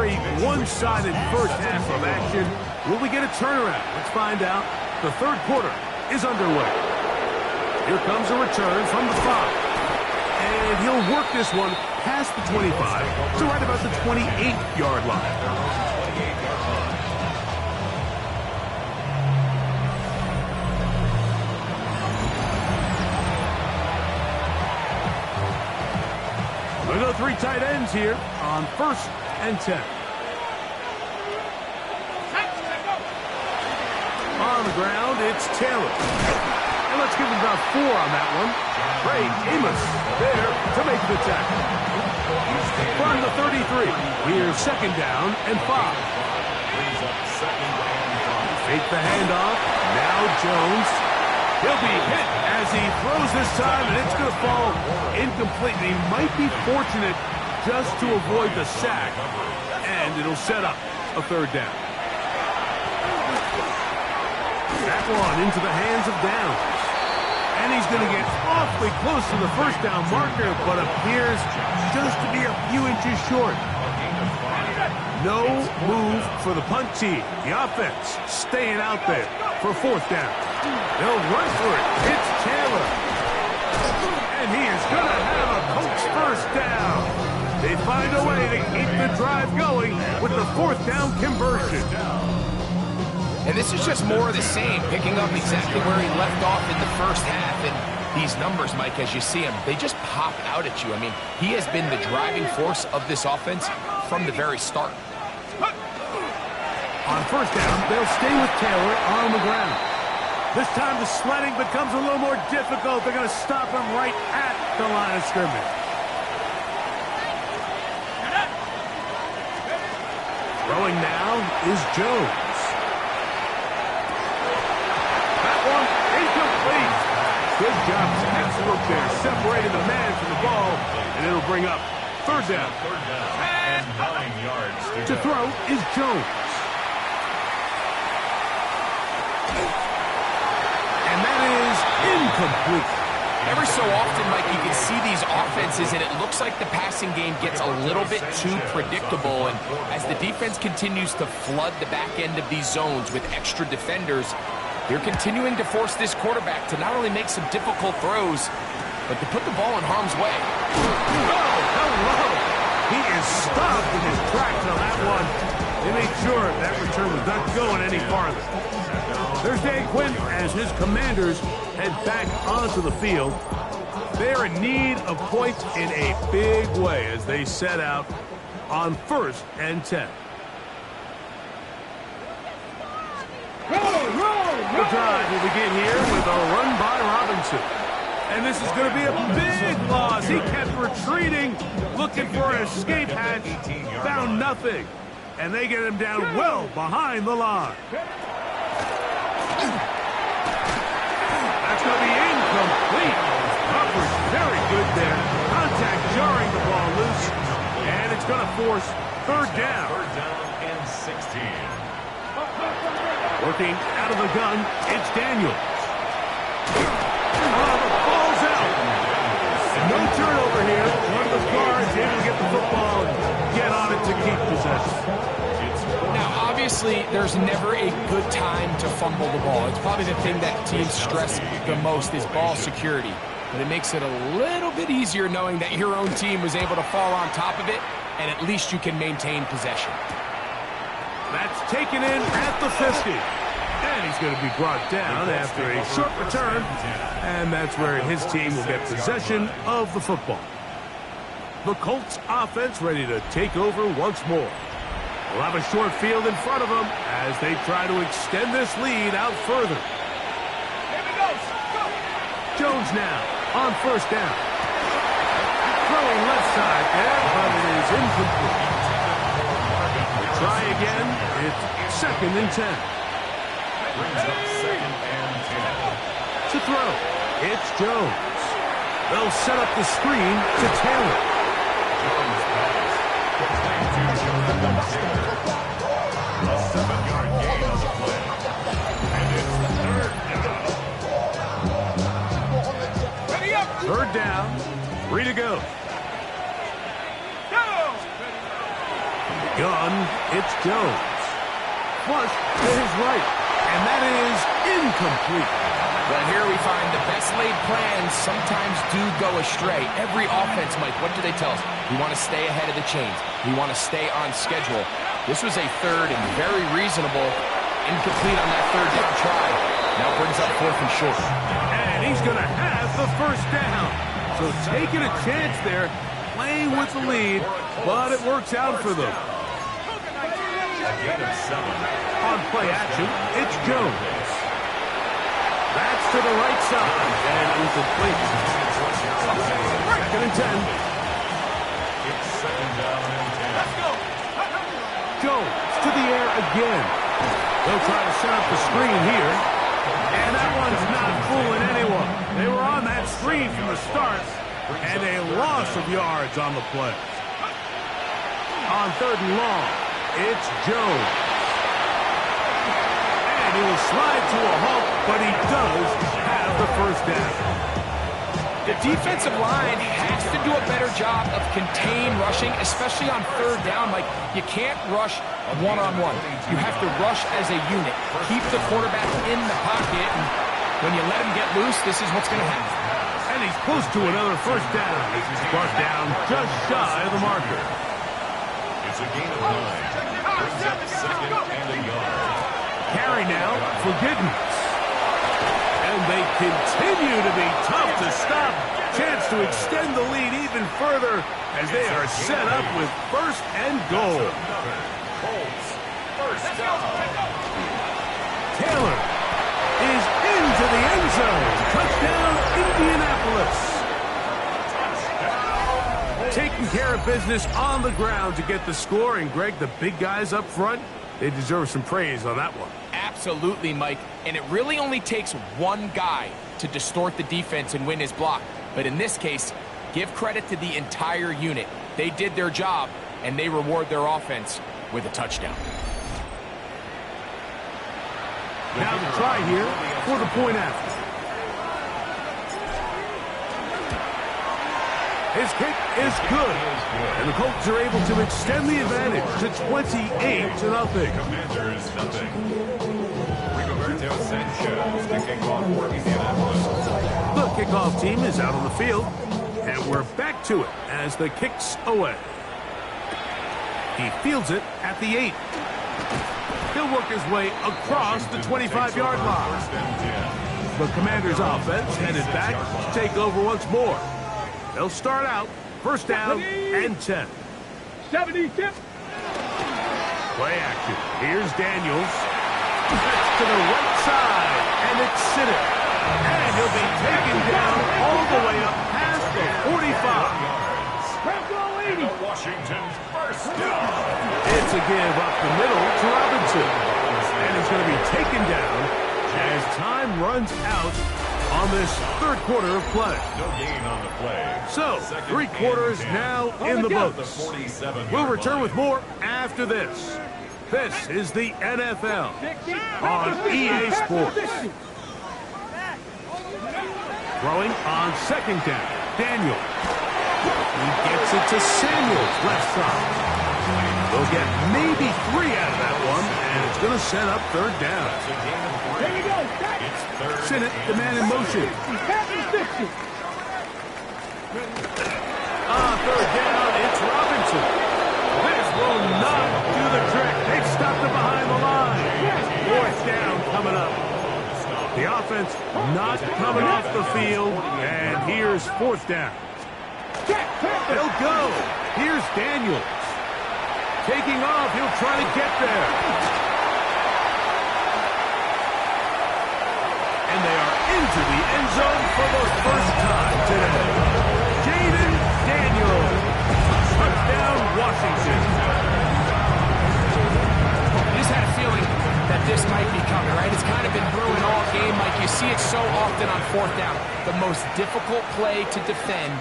very one-sided first half of action. Will we get a turnaround? Let's find out. The third quarter is underway. Here comes a return from the 5. And he'll work this one past the 25 to right about the 28-yard line. We go 3 tight ends here on 1st and 10. On the ground, it's Taylor. And let's give him about 4 on that one. Ray Amos there to make the tackle. From the 33, here's 2nd down and 5. Fake the handoff. Now Jones. He'll be hit as he throws this time, and it's going to fall incomplete. He might be fortunate just to avoid the sack, and it'll set up a 3rd down. That one into the hands of Downs. And he's going to get awfully close to the 1st down marker, but appears just to be a few inches short. No move for the punt team. The offense staying out there for 4th down. They'll run for it. It's Taylor. And he is going to have a Colts 1st down. They find a way to keep the drive going with the 4th down conversion. And this is just more of the same, picking up exactly where he left off in the first half. And these numbers, Mike, as you see him, they just pop out at you. I mean, he has been the driving force of this offense from the very start. On 1st down, they'll stay with Taylor on the ground. This time the sledding becomes a little more difficult. They're going to stop him right at the line of scrimmage. Throwing now is Jones. Incomplete. Good job, textbook there, separating the man from the ball, and it'll bring up 3rd down. And 9 yards to throw is Jones. And that is incomplete. Every so often, Mike, you can see these offenses, and it looks like the passing game gets a little bit too predictable. And as the defense continues to flood the back end of these zones with extra defenders, they're continuing to force this quarterback to not only make some difficult throws, but to put the ball in harm's way. Oh, hello! He is stopped in his tracks on that one. They made sure that return was not going any farther. There's Dan Quinn as his Commanders head back onto the field. They're in need of points in a big way as they set out on 1st and 10. The drive will begin here with a run by Robinson. And this is going to be a big loss. He kept retreating, looking for an escape hatch, found nothing. And they get him down well behind the line. That's going to be incomplete. Coverage very good there. Contact jarring the ball loose. And it's going to force 3rd down. 3rd down and 16. Working out of the gun, it's Daniels. Oh, the ball's out. No turnover here. One of the guards able to get the football and get on it to keep possession. Now, obviously, there's never a good time to fumble the ball. It's probably the thing that teams stress the most is ball security. But it makes it a little bit easier knowing that your own team was able to fall on top of it, and at least you can maintain possession. That's taken in at the 50. And he's going to be brought down after a short return. And that's where his team will get possession of the football. The Colts offense ready to take over once more. We'll have a short field in front of them as they try to extend this lead out further. Jones now on 1st down. Throwing left side there, but it is incomplete. Try again. It's 2nd and 10. Brings up 2nd and 10. To throw, it's Jones. They'll set up the screen to Taylor. Jones pass. Complete to Taylor. A 7-yard gain on the play. And it's 3rd down. 3rd down. 3 to go. gun, it's Jones. Flush to his right, and that is incomplete. Well, here we find the best laid plans sometimes do go astray. Every offense, Mike, what do they tell us? We want to stay ahead of the chains. We want to stay on schedule. This was a third and very reasonable, incomplete on that third down try. Now brings up 4th and short. And he's going to have the first down. So taking a chance there, playing with the lead, but it works out for them. On play action, it's Jones. That's to the right side, and incomplete. 2nd and 10. It's 2nd down and 10. Let's go. Jones to the air again. They'll try to set up the screen here. And that one's not fooling anyone. They were on that screen from the start, and a loss of yards on the play. On 3rd and long, it's Jones. And he will slide to a halt, but he does have the first down. The defensive line has to do a better job of contain rushing, especially on 3rd down. Like, you can't rush one-on-one. You have to rush as a unit. Keep the quarterback in the pocket, and when you let him get loose, this is what's going to happen. And he's close to another first down. He's brought down just shy of the marker. It's a gain of 9. Brings up 2nd and a yard. Carry now for Giddens. And they continue to be tough to stop. Chance to extend the lead even further as they are set up with 1st and goal. Colts, first down. Taylor is into the end zone. Touchdown, Indianapolis. Taking care of business on the ground to get the score. And, Greg, the big guys up front, they deserve some praise on that one. Absolutely, Mike. And it really only takes one guy to distort the defense and win his block. But in this case, give credit to the entire unit. They did their job, and they reward their offense with a touchdown. Now the try here for the point after. His kick is good. And the Colts are able to extend the advantage to 28-0. Commanders, nothing. Rigoberto Sanchez kicking off for Indianapolis. The kickoff team is out on the field, and we're back to it as the kick's away. He fields it at the 8. He'll work his way across the 25-yard line. The Commanders' offense headed back to take over once more. They'll start out 1st down and 10. 70 tip. Play action. Here's Daniels. That's to the right side, and it's Siddiq. And he'll be taken down all the way up past the 45. And a Washington first down. It's a give up the middle to Robinson. And he's going to be taken down as time runs out on this 3rd quarter of play. No gain on the play. So, 3 quarters now in the books. We'll return with more after this. This is the NFL on EA Sports. Throwing on 2nd down, Daniel. He gets it to Samuels, left side. They'll get maybe 3 out of that one, and it's going to set up 3rd down. There you go. Sinnott, the man in motion. 3rd down, it's Robinson. This will not do the trick. They've stopped it behind the line. 4th down coming up. The offense not coming off the field, and here's 4th down. They'll go. Here's Daniels. Taking off, he'll try to get there. And they are into the end zone for the first time today. Jaden Daniels. Touchdown, Washington. I just had a feeling that this might be coming, right? It's kind of been brewing all game. Like you see it so often on 4th down. The most difficult play to defend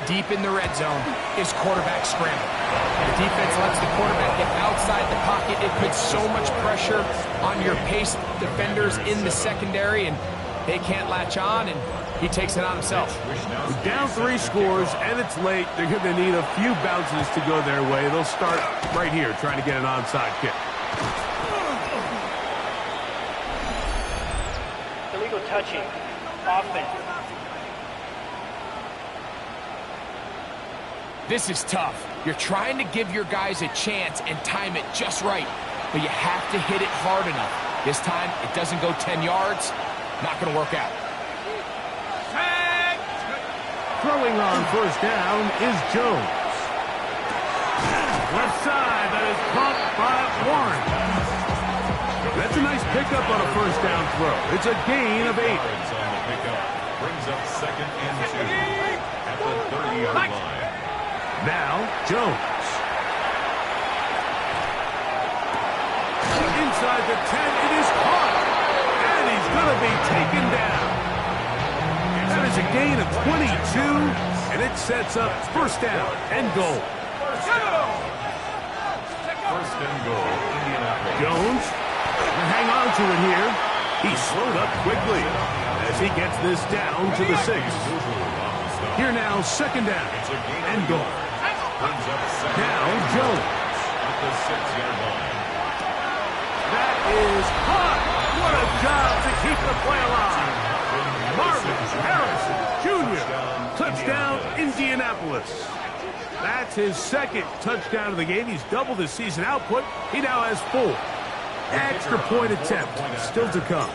deep in the red zone is quarterback scramble. The defense lets the quarterback get outside the pocket. It puts so much pressure on your paced defenders in the secondary, and they can't latch on, and He takes it on himself. Down 3 scores, and it's late. They're going to need a few bounces to go their way. They'll start right here trying to get an onside kick. Illegal touching. Offense. This is tough. You're trying to give your guys a chance and time it just right, but you have to hit it hard enough. This time, it doesn't go 10 yards. Not going to work out. Throwing on first down is Jones. Left side, that is caught by Warren. That's a nice pickup on a first down throw. It's a gain of 8. On the pickup brings up 2nd and 2 at the 30-yard line. Now, Jones. Inside the 10, it is caught. And he's going to be taken down. That is a gain of 22, and it sets up first down and goal. First and goal, Indianapolis. Jones will hang on to it here. He slowed up quickly as he gets this down to the 6. Here now, second down and goal. Now Jones. At the 6-yard line. That is hot. What a job to keep the play alive. Marvin Harrison Jr. Touchdown, Indianapolis. That's his 2nd touchdown of the game. He's doubled his season output. He now has 4. Extra point attempt still to come.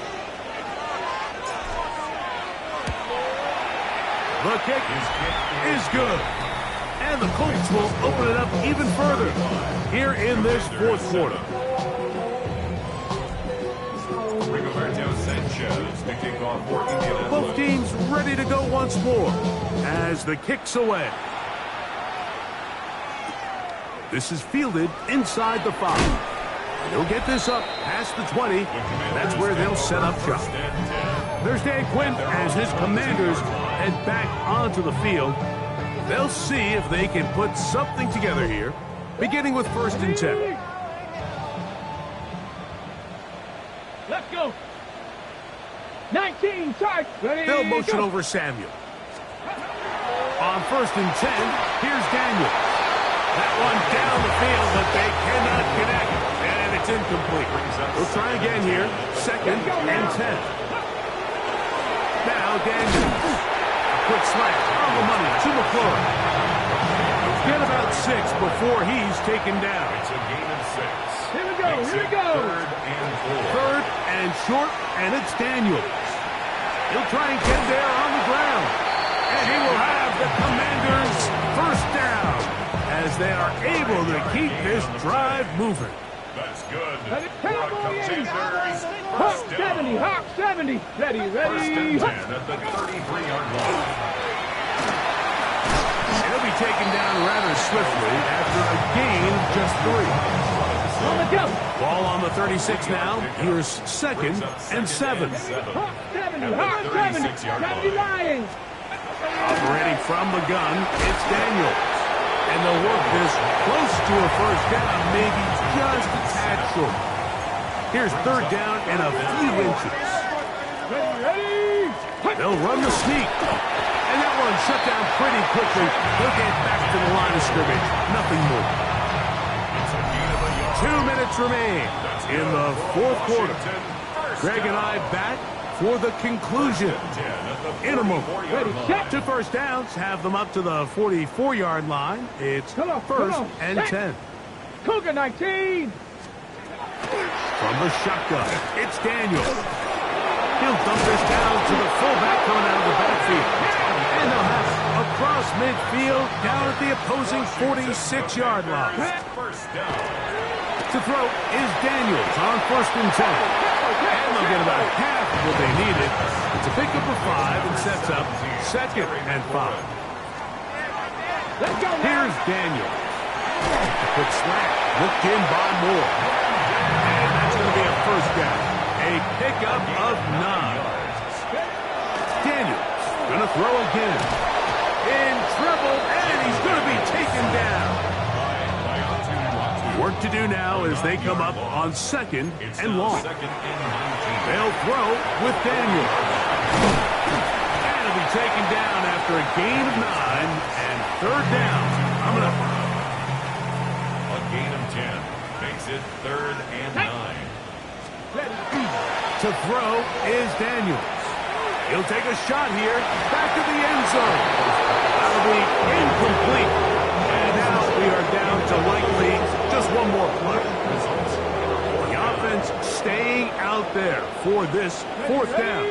The kick is good. And the Colts will open it up even further here in this 4th quarter. Both teams ready to go once more as the kick's away. This is fielded inside the 5. They'll get this up past the 20. That's where they'll set up shop. There's Dan Quinn as his Commanders head back onto the field. They'll see if they can put something together here, beginning with 1st and 10. Let's go. 19, start. Ready, They'll motion go. over Samuel. On 1st and 10, here's Daniel. That one down the field, but they cannot connect, and it's incomplete. We'll try again here, 2nd and 10. Now Daniel. Quick slant on the money to McClure. Get about 6 before he's taken down. It's a gain of 6. Here we go, here we go. 3rd and 4. 3rd and short, and it's Daniels. He'll try and get there on the ground. And he will have the Commanders' first down as they are able to keep this drive moving. That's good. Commanders. Hawk 70, Hawk 70. Ready, ready. 1st and 10 at the 33-yard line. He'll be taken down rather swiftly after a gain of just 3. On the go. Ball on the 36 now. Here's 2nd and 7. Hawk 70, Hawk 70. 70 Lions. Operating from the gun, it's Daniels. And they'll work this close to a first down, maybe just a tad short. Here's 3rd down and a few inches. Ready, ready. They'll run the sneak. And that one shut down pretty quickly. They'll get back to the line of scrimmage. Nothing more. 2 minutes remain in the 4th quarter. Greg and I back for the conclusion in a moment. Ready, set. 2 first downs, have them up to the 44-yard line. It's 1st and 10. Cougar 19. From the shotgun, it's Daniel. He'll dump this down to the fullback coming out of the backfield. And they'll have across midfield down at the opposing 46-yard line. First down. To throw is Daniels on 1st and 10. And they'll get about half of what they needed. It's a pickup of 5 and sets up 2nd and 5. Let's go now. Here's Daniels. A quick slant, looked in by Moore. And that's going to be a first down. A pickup of 9. Daniels going to throw again. In trouble, and he's going to be taken down. Work to do now as they come up on 2nd and long. They'll throw with Daniel. And it'll be taken down after a gain of 9 and third down. Coming up. A gain of 10 makes it 3rd and 9. To throw is Daniels. He'll take a shot here. Back to the end zone. That'll be incomplete. And now we are down to likely just one more play. The offense staying out there for this 4th down.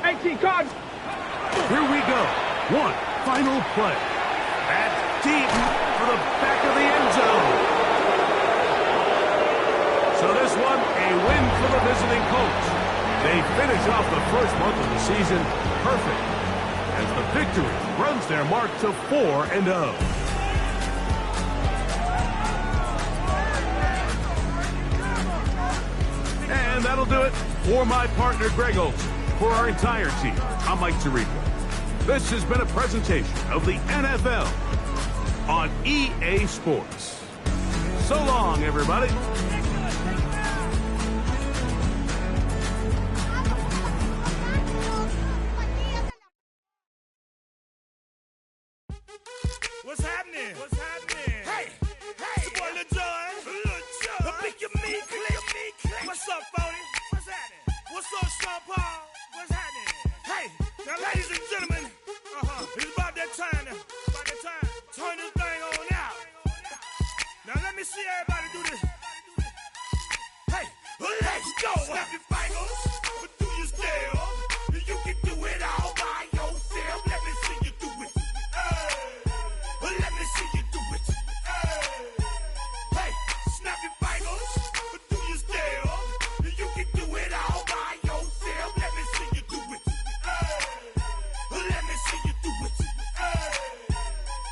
18 cards. Here we go. One final play. That's deep for the back of the end zone. So this one, a win for the visiting Colts. They finish off the first month of the season perfect as the victory runs their mark to 4-0. And that'll do it for my partner, Greg Olson. For our entire team, I'm Mike Tirico. This has been a presentation of the NFL on EA Sports. So long, everybody. What's happening? What's happening? Hey, it's your boy Lil Jon. The Pick Your Me Click. What's up, Phony? What's happening? What's up, Sean Paul? What's happening? Hey, now, ladies and gentlemen, it's about that time. Turn this thing on out. Now, let me see everybody do this. Hey, let's go. Snap your fingers, but do you still? You can do it all by yourself. Let me see you do it. Let me see you do it. Hey, snap your fingers, but do you still? You can do it all by yourself. Let me see you do it. Let me see you do it.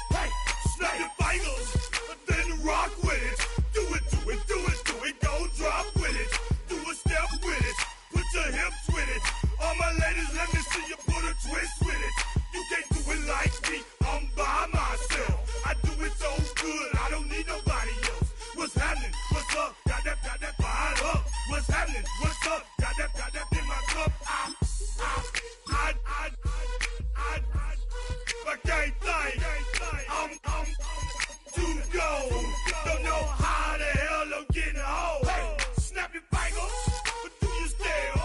Hey, snap your fingers, then rock with it. Do it, do it, do it, do it. Don't drop with it. Do a step with it. Put your hips with it. All my ladies, let me see you put a twist with it. You can't do it like me. I'm by myself. I do it so good. I don't need nobody else. What's happening? What's up? Got that fired up. What's happening? What's up? Got that in my cup. I can't think. I'm too go. Don't know how the hell I'm getting home. Hey, snap your fingers, but do you still?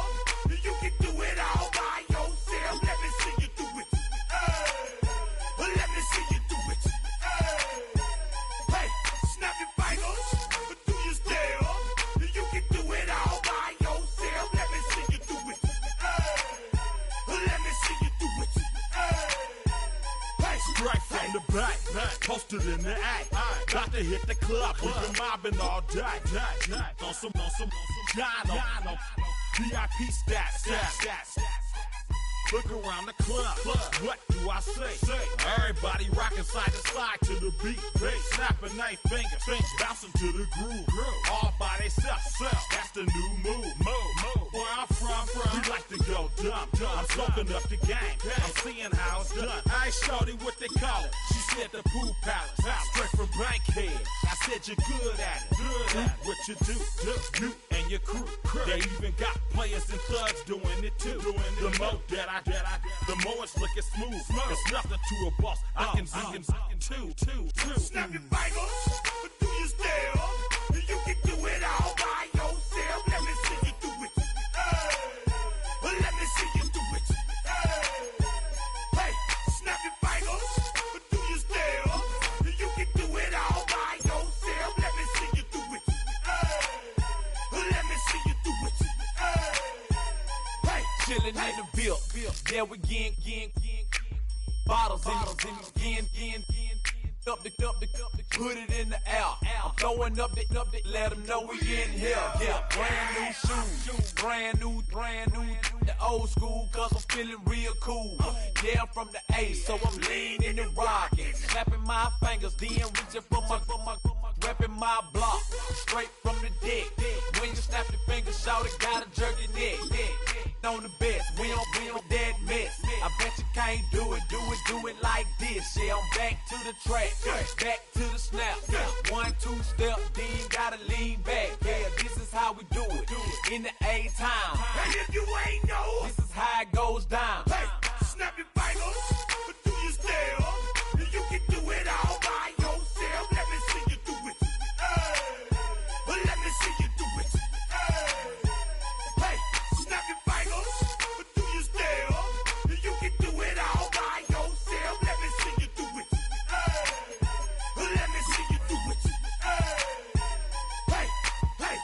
You can do it all by yourself. Let me see you do it. Let me see you do it. Hey, snap your fingers, but do you still? You can do it all by yourself. Let me see you do it. Let me see you do it. Hey, straight from the back, posted in the act. Got to hit the club. We've been mobbing all day. On some Dino. VIP stats. Look around the club. What do I say? Everybody rocking side to side to the beat. Snapping their fingers, bouncing to the groove. All by themselves. That's the new move. Where I'm from, we like to go dumb. I'm soaking up the game. I'm seeing how it's done. I ain't shorty what they call it. She said the pool palace. Straight from Bankhead. I said you're good at it. What you do. You and your crew. They even got players and thugs doing it too. The more that I the more it's looking smooth. It's nothing to a boss. I can two. Snap your fingers, but do you still? You can do it all by yourself. Let me see you do it. Let me see you do it. Hey, snap your fingers, but do you still? You can do it all by yourself. Let me see you do it. Let me see you do it. Hey, chillin' in the Bill. Yeah, we again. Bottles in again. Up the put it in the air. I'm throwing up the, let them know we in here. Yeah, brand new shoes, brand new. The old school, cause I'm feeling real cool. Yeah, I'm from the A, so I'm leaning and rocking. Snapping my fingers, then reaching for my repping my block. Straight from the deck. When you snap your fingers, shout it, gotta jerk your neck. On the best, we don't dead mess. I bet you can't do it like this. Yeah, I'm back to the track, back to the snap. 1, 2 step, then you gotta lean back. Yeah, this is how we do it. In the A-time. And if you ain't know, this is how it goes down. Hey, Snap your fingers, but do you still? You can do it all by yourself. Let me see you do it. Let me see you do it. Hey, snap your fingers, but do you still? You can do it all by yourself. Let me see you do it. Let me see you do it. Hey, hey.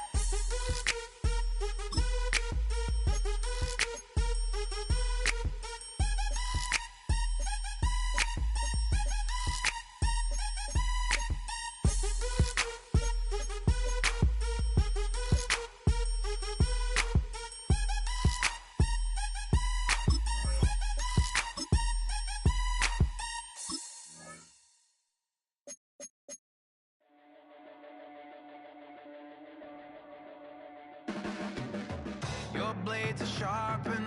Your blades are sharpened,